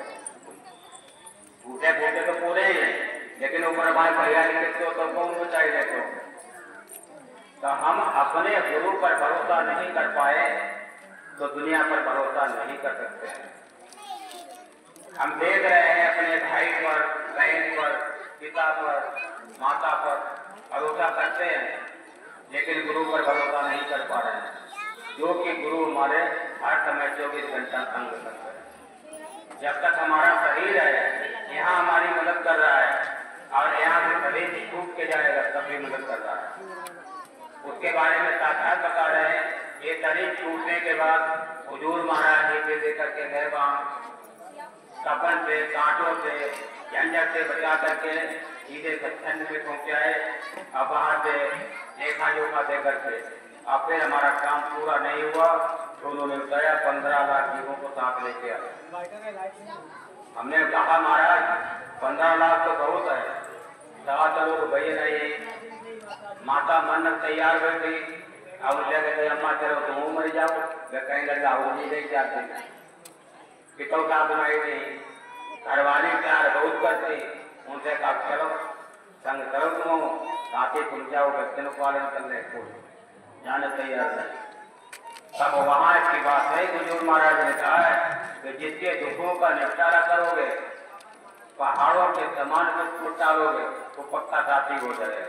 टूटे फूटे तो पूरे ही हैं लेकिन ऊपर हमारे भैया लिखते हो तो कौन बचाए देखो। तो हम अपने गुरु पर भरोसा नहीं कर पाए तो दुनिया पर भरोसा नहीं कर सकते हैं। हम देख रहे हैं अपने भाई पर बहन पर पिता पर माता पर भरोसा करते हैं लेकिन गुरु पर भरोसा नहीं कर पा रहे हैं जो कि गुरु हमारे हर समय 24 घंटा संग करते हैं। जब तक हमारा शरीर है यहाँ हमारी मदद कर रहा है और यहाँ से शरीर छूट के जाएगा तब भी मदद कर रहा है। उसके बारे में साक्षात बता रहे हैं ये शरीर छूटने के बाद हुजूर महाराज जी के लेकर के गहवा सपन से कांटों से झंझट से बचा करके सीधे सत्संग में पहुंचाए अब वहां से देखा जोखा देकर के अब फिर हमारा काम पूरा नहीं हुआ तो उन्होंने बताया 15 लाख जीवों को साथ लेके आए। हमने कहा महाराज 15 लाख तो बहुत है दवा चलो तो भैया नहीं माता मन तैयार बैठी अब उसे कहते अम्मा चलो तुम मर जाओ वे कहीं लगा वो नहीं ले जाते पितों का बनाई नहीं घरवाली प्यार बहुत करती उनसे कहा चलो संग करो तुम ताकि तुम जाओ बच्चे पालन कर ले जाने तैयार है। तब वहां की बात है गुरु महाराज ने कहा है कि जिसके दुखों का निपटारा करोगे पहाड़ों के समान को टालोगे तो पक्का साथी हो जाएगा।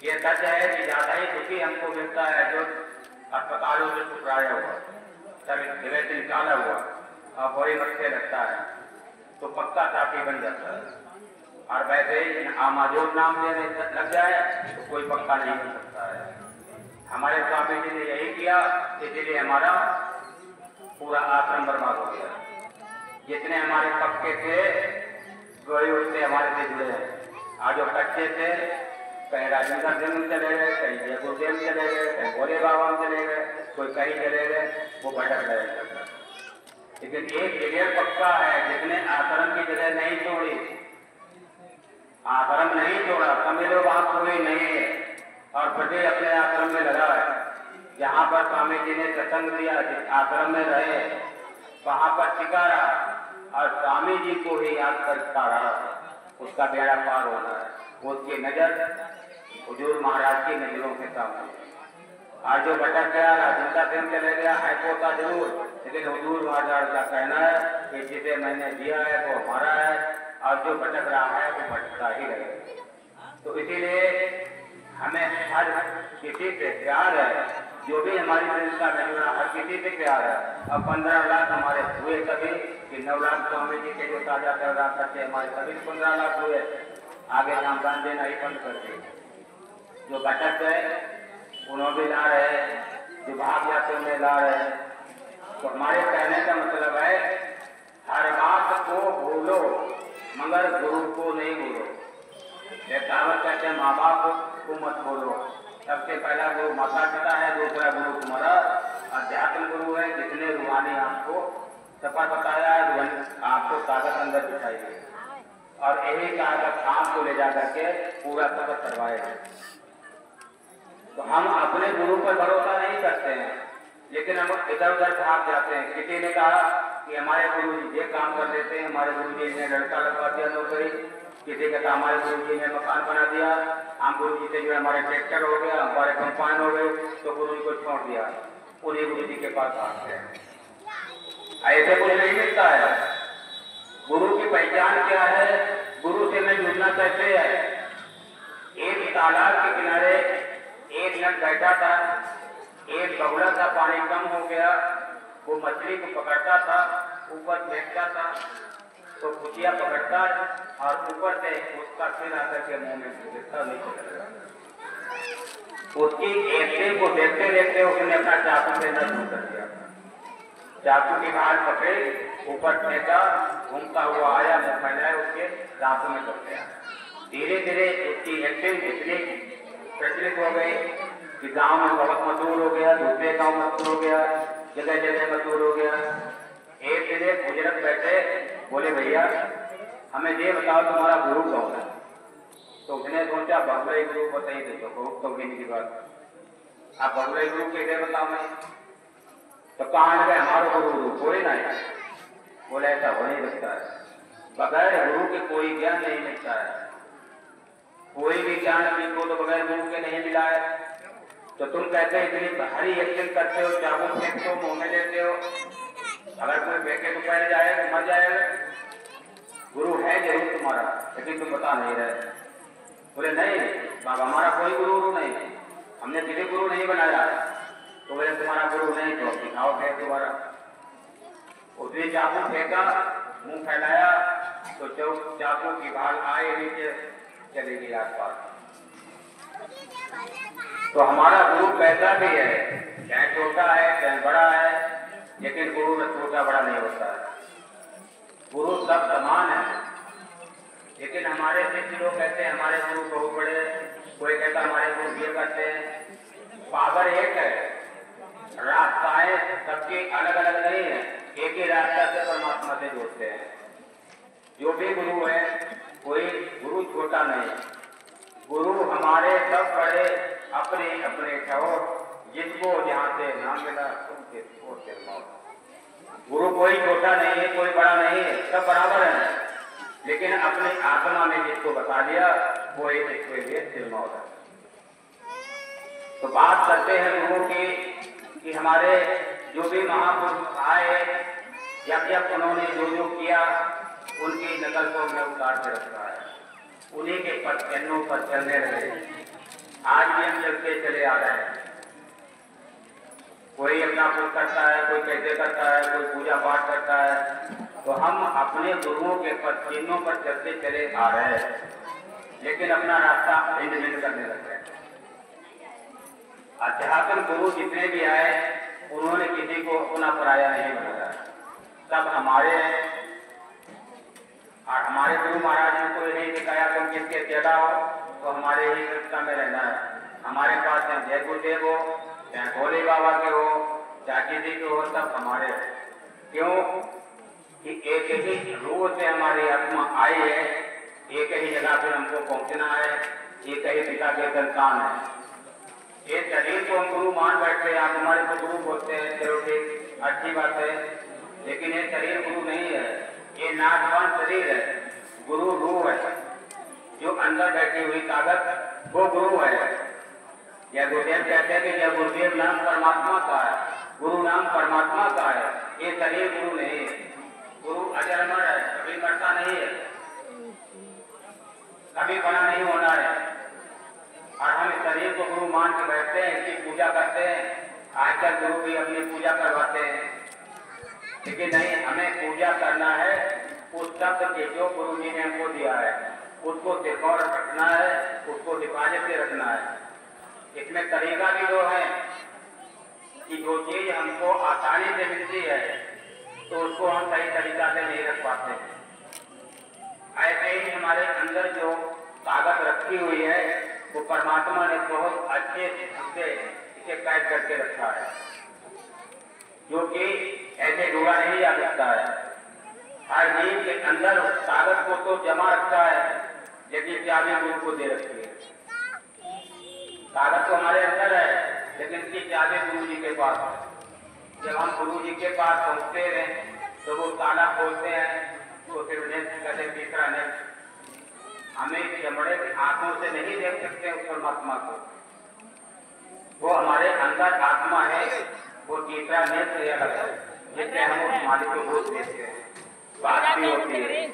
ये सच है कि ज्यादा ही दुखी हमको मिलता है जो अस्पतालों से टुकराया हुआ सभी दिवे से निकाला हुआ और बड़ी मत्थे लगता है तो पक्का साथी बन जाता है और वैसे ही आमाजोर नाम लेने लग जाए तो कोई पक्का नहीं बन सकता है। हमारे स्वामी जी ने यही किया, इसलिए हमारा पूरा आश्रम बर्बाद हो गया। जितने हमारे पक्के थे वही उससे हमारे से जुड़े हैं। आज जो कच्चे थे कहीं राजेंद्र देव में चले गए, कहीं जय गुरुदेव में चले गए, कहीं भोले बाबा में चले गए, कोई कहीं चले गए, वो भटक रहे। लेकिन एक जगह पक्का है, जिसने आश्रम की जगह नहीं छोड़ी, आश्रम नहीं छोड़ा, समझो वहां कोई नहीं है और प्रति अपने आश्रम में लगा है। जहाँ पर स्वामी जी ने सत्संग दिया, आश्रम में रहे, वहां पर टिका रहा और स्वामी जी को ही याद करता रहा, उसका बेड़ा पार होना है। उसकी नजर हुजूर महाराज की नजरों के सामने। आज जो भटक गया, राजेंद्र देव चले गया, है पोता जरूर, लेकिन हुजूर महाराज का कहना है कि जिसे मैंने दिया है वो हमारा है और जो भटक रहा है वो भटकता ही रहेगा। तो इसीलिए हमें हर किसी से प्यार है, जो भी हमारी संस्था में जुड़ा हर किसी से प्यार है। अब 15 लाख हमारे हुए कभी कि 9 लाख स्वामी जी के जो ताजा पैदा करते हमारे सभी 15 लाख हुए, आगे नामदान देना ही बंद कर दिए। जो भटक गए उन्होंने भी ला रहे, जो भाग जाते उन्हें ला रहे। तो हमारे कहने का मतलब है हर बात को भूलो मगर गुरु को नहीं भूलो। ये कहावत कहते हैं माँ बाप को मत बोलो। सबसे पहला गुरु माता पिता है, दूसरा गुरु तुम्हारा अध्यात्म गुरु है, जिसने रूहानी आपको सफर बताया है, आपको ताकत अंदर दिखाई और यही ताकत आपको ले जा करके पूरा सफर करवाएगा। तो हम अपने गुरु पर भरोसा नहीं करते हैं, लेकिन हम इधर उधर भाग जाते हैं। किसी ने कहा कि हमारे गुरु जी ये काम कर देते हैं, हमारे गुरु जी ने लड़का लगवा दिया नौकरी, किसी का हमारे गुरु जी ने मकान बना दिया, हम गुरु जी से जो हमारे ट्रैक्टर हो गया, हमारे कंपाउंड हो गए, तो गुरु जी को छोड़ दिया, उन्हीं गुरु जी के पास भागते हैं। ऐसे कुछ नहीं मिलता है। गुरु की पहचान क्या है, गुरु से मैं जुड़ना कैसे है। एक तालाब के किनारे एक लड़ बैठा था, एक बगुला था, पानी कम हो गया, वो मछली को पकड़ता था, ऊपर फेंकता था, तो कुचिया पकड़ता और ऊपर से उसका सिर आकर के मुंह में गिरता नीचे चला गया। उसकी एक्टिंग को देखते देखते उसने अपना चाकू से शुरू कर दिया। चाकू की धार पकड़े, ऊपर फेंका, घूमता हुआ आया, मुंह फैलाया, उसके दांतों में चढ़ गया। धीरे धीरे उसकी एक्टिंग इतनी प्रचलित हो गई कि गांव में बहुत मशहूर हो गया, दूसरे गांव मशहूर हो गया, जगह जगह मशहूर हो गया। एक दिन एक बुजुर्ग बैठे, बोले भैया हमें ये बताओ तुम्हारा गुरु कौन है। तो उसने सोचा बगुला गुरु बताइए तो की बात, आप बगुला गुरु कैसे बताओ मैं। तो कहाँ लगे हमारा गुरु कोई ना है। बोले ऐसा हो नहीं सकता है, बगैर गुरु के कोई ज्ञान नहीं मिलता है। कोई भी ज्ञान को तो बगैर गुरु के नहीं मिला है। तो तुम कहते इतनी भारी एक्टिंग करते हो, चाकू फेंकते हो, मुंह में लेते हो, अगर कोई फेंके तो पहले जाएगा तो मर जाएगा। गुरु है जरूर तुम्हारा, लेकिन तुम बता नहीं रहे। बोले नहीं बाबा हमारा कोई गुरु नहीं, हमने किसी गुरु नहीं बनाया। तो बोले तुम्हारा गुरु नहीं तो दिखाओ है तुम्हारा। उसने चाकू फेंका, मुंह फैलाया, तो चाकू की भाल आए नीचे चलेगी आसपास। तो हमारा गुरु कैसा भी है, चाहे छोटा है चाहे बड़ा है, लेकिन गुरु में छोटा बड़ा नहीं होता है। गुरु सब समान है। लेकिन हमारे शिष्य लोग कहते हैं हमारे गुरु बहुत बड़े, कोई कहता हमारे गुरु ये करते हैं। पावर एक है, रास्ताएं सबकी अलग अलग नहीं है, एक ही रास्ता से परमात्मा से जोड़ते हैं। जो भी गुरु है कोई गुरु छोटा नहीं। गुरु हमारे सब बड़े अपने अपने ठहर, जिसको जहाँ से नाम मिला उनके गुरु कोई छोटा नहीं है, कोई बड़ा नहीं है, सब बराबर है। लेकिन अपनी आत्मा में जिसको बता दिया वो इसके लिए सिरमौत है। तो बात करते हैं गुरु की कि हमारे जो भी महापुरुष आए, जब उन्होंने जो किया उनकी नकल को हमने उतार के रखा है, उन्हीं के पदचिन्हों पर चलने रहे। आज भी हम चलते चले आ रहे हैं। कोई अपना पूजा करता है, कोई कैसे करता है, कोई पूजा पाठ करता है, तो हम अपने गुरुओं के पदचिन्हों पर चलते चले आ रहे हैं, लेकिन अपना रास्ता भिन्न भिन्न करने लग गए। अध्यात्म गुरु जितने भी आए उन्होंने किसी को अपना पराया नहीं बनाया, सब हमारे हैं। और हमारे गुरु महाराज ने को नहीं दिखाया तुम किसके चेला हो तो हमारे ही कृष्णा में रहना है। हमारे पास चाहे जय गुरुदेव हो, चाहे भोले बाबा के हो, चाहे किसी के हो, सब हमारे। क्यों कि एक ही रूह से हमारी आत्मा आई है, एक ही जगह पे हमको पहुंचना है, एक ही पिता के संतान है। ये शरीर को हम गुरु मान बैठते हैं, आप हमारे को गुरु बोलते हैं, चलो ठीक अच्छी बात है, लेकिन ये शरीर गुरु नहीं है, ये नाशवान शरीर है। गुरु रूह है, जो अंदर बैठी हुई ताकत वो गुरु है। यह गुरुदेव कहते हैं कि यह गुरुदेव नाम परमात्मा का है, गुरु नाम परमात्मा का है, ये शरीर गुरु नहीं है। गुरु अजर अमर है, कभी मरता नहीं है, कभी बड़ा नहीं होना है। और हम इस शरीर को गुरु मान के बैठते हैं, इसकी पूजा करते हैं। आजकल गुरु भी अपनी पूजा करवाते हैं, लेकिन नहीं, हमें पूजा करना है उस शब्द के जो गुरु जी ने हमको दिया है, उसको सिक्योर रखना है, उसको हिफाजत से रखना है। इसमें तरीका भी दो है कि जो चीज हमको आसानी से मिलती है तो उसको हम सही तरीका से नहीं रख पाते। ऐसे ही हमारे अंदर जो ताकत रखी हुई है वो परमात्मा ने बहुत अच्छे से इसे कैद करके रखा है, जो कि ऐसे ढूंढा नहीं जा सकता है। हर जीव के अंदर ताकत को तो जमा रखता है, लेकिन चाबी गुरु को दे रखी है। ताकत तो हमारे अंदर है, लेकिन इसकी चाबी गुरु जी के पास है। जब हम गुरु जी के पास पहुंचते हैं तो वो ताला खोलते हैं, तो फिर नेत्र कहते तीसरा नेत्र। हमें चमड़े की आंखों से नहीं देख सकते उस परमात्मा को, वो हमारे अंदर आत्मा है, वो तीसरा नेत्र अलग है, जिससे हम उस मालिक को भूल देते हैं, बात भी होती है।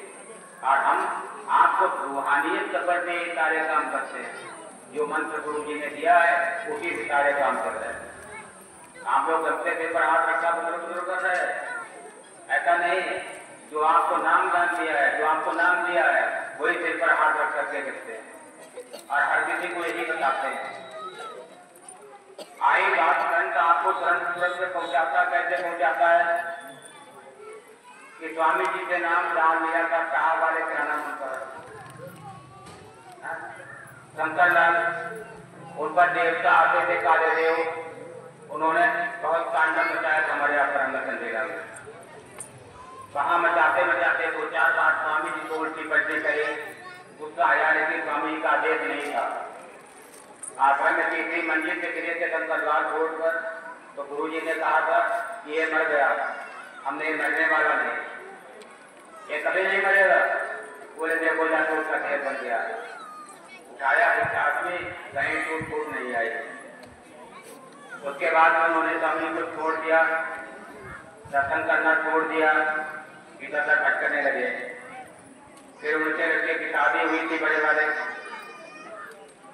और हम आपको रूहानियत करते ही सारे काम करते हैं, जो मंत्र गुरु जी ने दिया है उसी से सारे काम कर रहे हैं। आप लोग रस्ते पेपर हाथ रखा बुजुर्ग कर रहे हैं, ऐसा नहीं। जो आपको नाम दान दिया है, जो आपको नाम दिया है, वही सिर पर हाथ रख करके देखते हैं और हर किसी को यही बताते हैं। आई बात तुरंत आपको तुरंत से पहुंचाता, कैसे पहुंचाता है कि स्वामी जी के नाम जान लिया था, कहा वाले क्या नाम होता है शंकर लाल, उन पर देवता आते थे काले देव, उन्होंने बहुत तांडव मचाया हमारे यहाँ पर अंदर चंदेला में। वहां मचाते मचाते 2-4 बार स्वामी जी को उल्टी पलटी करे, गुस्सा आया, लेकिन स्वामी जी का आदेश नहीं था। आश्रम में तीसरी मंजिल से गिरे थे शंकरलाल रोड पर, तो गुरु जी ने कहा था कि ये मर गया, हमने मरने वाला नहीं, ये कभी नहीं मरेगा। बोले देखो जा टूट का ढेर बन गया, उठाया उस आदमी, कहीं टूट फूट नहीं आई। उसके बाद उन्होंने स्वामी को छोड़ दिया, दर्शन करना छोड़ दिया, इधर उधर भटकने लगे। फिर उनके लड़के की शादी हुई थी बड़े वाले,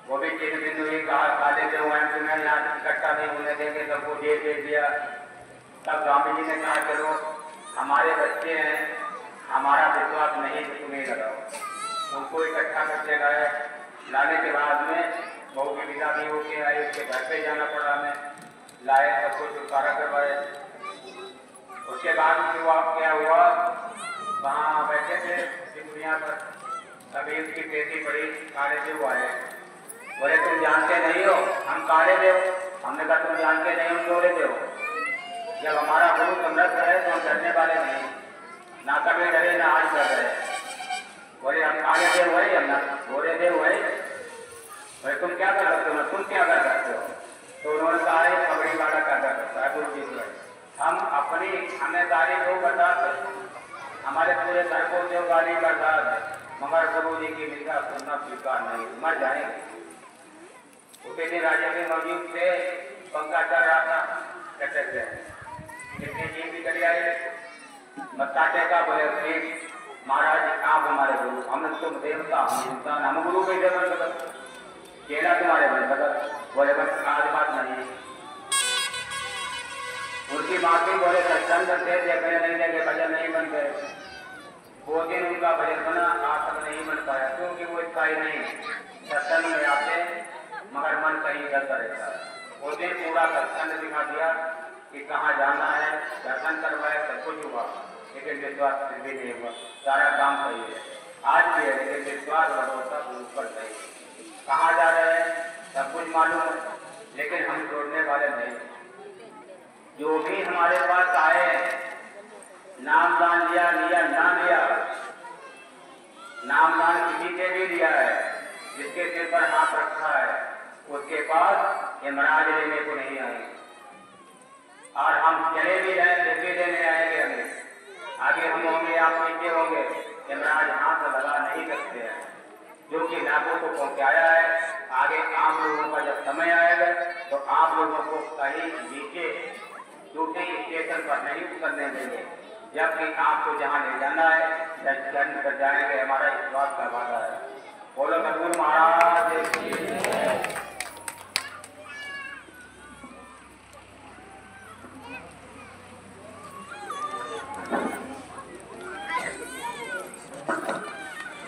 वो भी 3 दिन हुई, कहा काले जो हैं तुम्हें यहाँ इकट्ठा नहीं होने देंगे, सबको जेल भेज दिया। तब स्वामी जी ने कहा चलो हमारे बच्चे हैं, हमारा विश्वास नहीं तो तुम्हें लगाओ। उनको इकट्ठा करके गए, लाने के बाद में बहू की विदा भी होके आई, उसके घर पे जाना पड़ा, हमें लाए, सबको छुटकारा करवाए। उसके बाद क्या हुआ, वहाँ बैठे थे दुनिया पर, तभी उसकी बेटी बड़ी काले देव आए, बोले तुम जानते नहीं हो हम काले देव। हमने कहा तुम जानते नहीं हम गोरे देव, जब हमारा गुरु समर्थ है तो हम डरने वाले नहीं, ना कभी डरे ना आज डर रहे। बोले हम काले देव है, हम ना गोरे देव है। बोले तुम क्या कर सकते हो, तुम क्या कर सकते हो? तो उन्होंने कहा पगड़ी वाला क्या कर सकता है गुरु जी को, हम अपनी खानेदारी को बर्दाश्त है, हमारे पूरे घर को जो गाली बर्दाश्त है, मगर गुरु जी की निंदा सुनना स्वीकार नहीं, मर जाएंगे। उसी दिन राजा के मौजूद थे, पंखा चल रहा था, कहते थे कितनी जी भी चली आई, मत्था टेका, बोले ठीक महाराज आप हमारे गुरु, हम तुम देवता हम इंसान, हम गुरु के जगह केला तुम्हारे बन बदल। बोले बस आज बात नहीं, उनकी माफी, बोले सत्संग करते देखे नहीं देंगे, भजन नहीं बन गए। वो दिन उनका भजन बना, आज तक नहीं बन पाया, क्योंकि वो स्थायी नहीं, सत्संग में आते मगर मन कहीं इधर रहता है। उसने पूरा सत्संग दिखा दिया कि कहाँ जाना है, दर्शन करवाए, सब कुछ हुआ, लेकिन विश्वास फिर भी नहीं हुआ। सारा काम सही है, आज भी है, लेकिन विश्वास भरोसा ऊपर नहीं। कहाँ जा रहे हैं सब कुछ मालूम है, लेकिन हम छोड़ने वाले नहीं। जो भी हमारे पास आए, नाम दान लिया ना लिया, नाम दान किसी से भी लिया है, जिसके सिर पर हाथ रखा है, उसके पास यमराज लेने को नहीं आए। और हम चले भी जाए फिर भी लेने आएंगे, हमें आगे हम होंगे, आप पीछे होंगे, यमराज हाथ लगा नहीं सकते हैं। जो कि नागों को पहुंचाया है, आगे आप लोगों का जब समय आएगा तो आप लोगों को कहीं नीचे दूसरे स्टेशन पर नहीं उतरने देंगे, जबकि आपको जहाँ ले जाना है दर्शन कर जाएंगे। हमारा विश्वास का वादा है। बोलो सतगुरु महाराज की।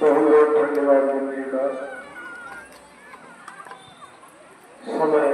बहुत बहुत धन्यवाद गुरु जी का। समय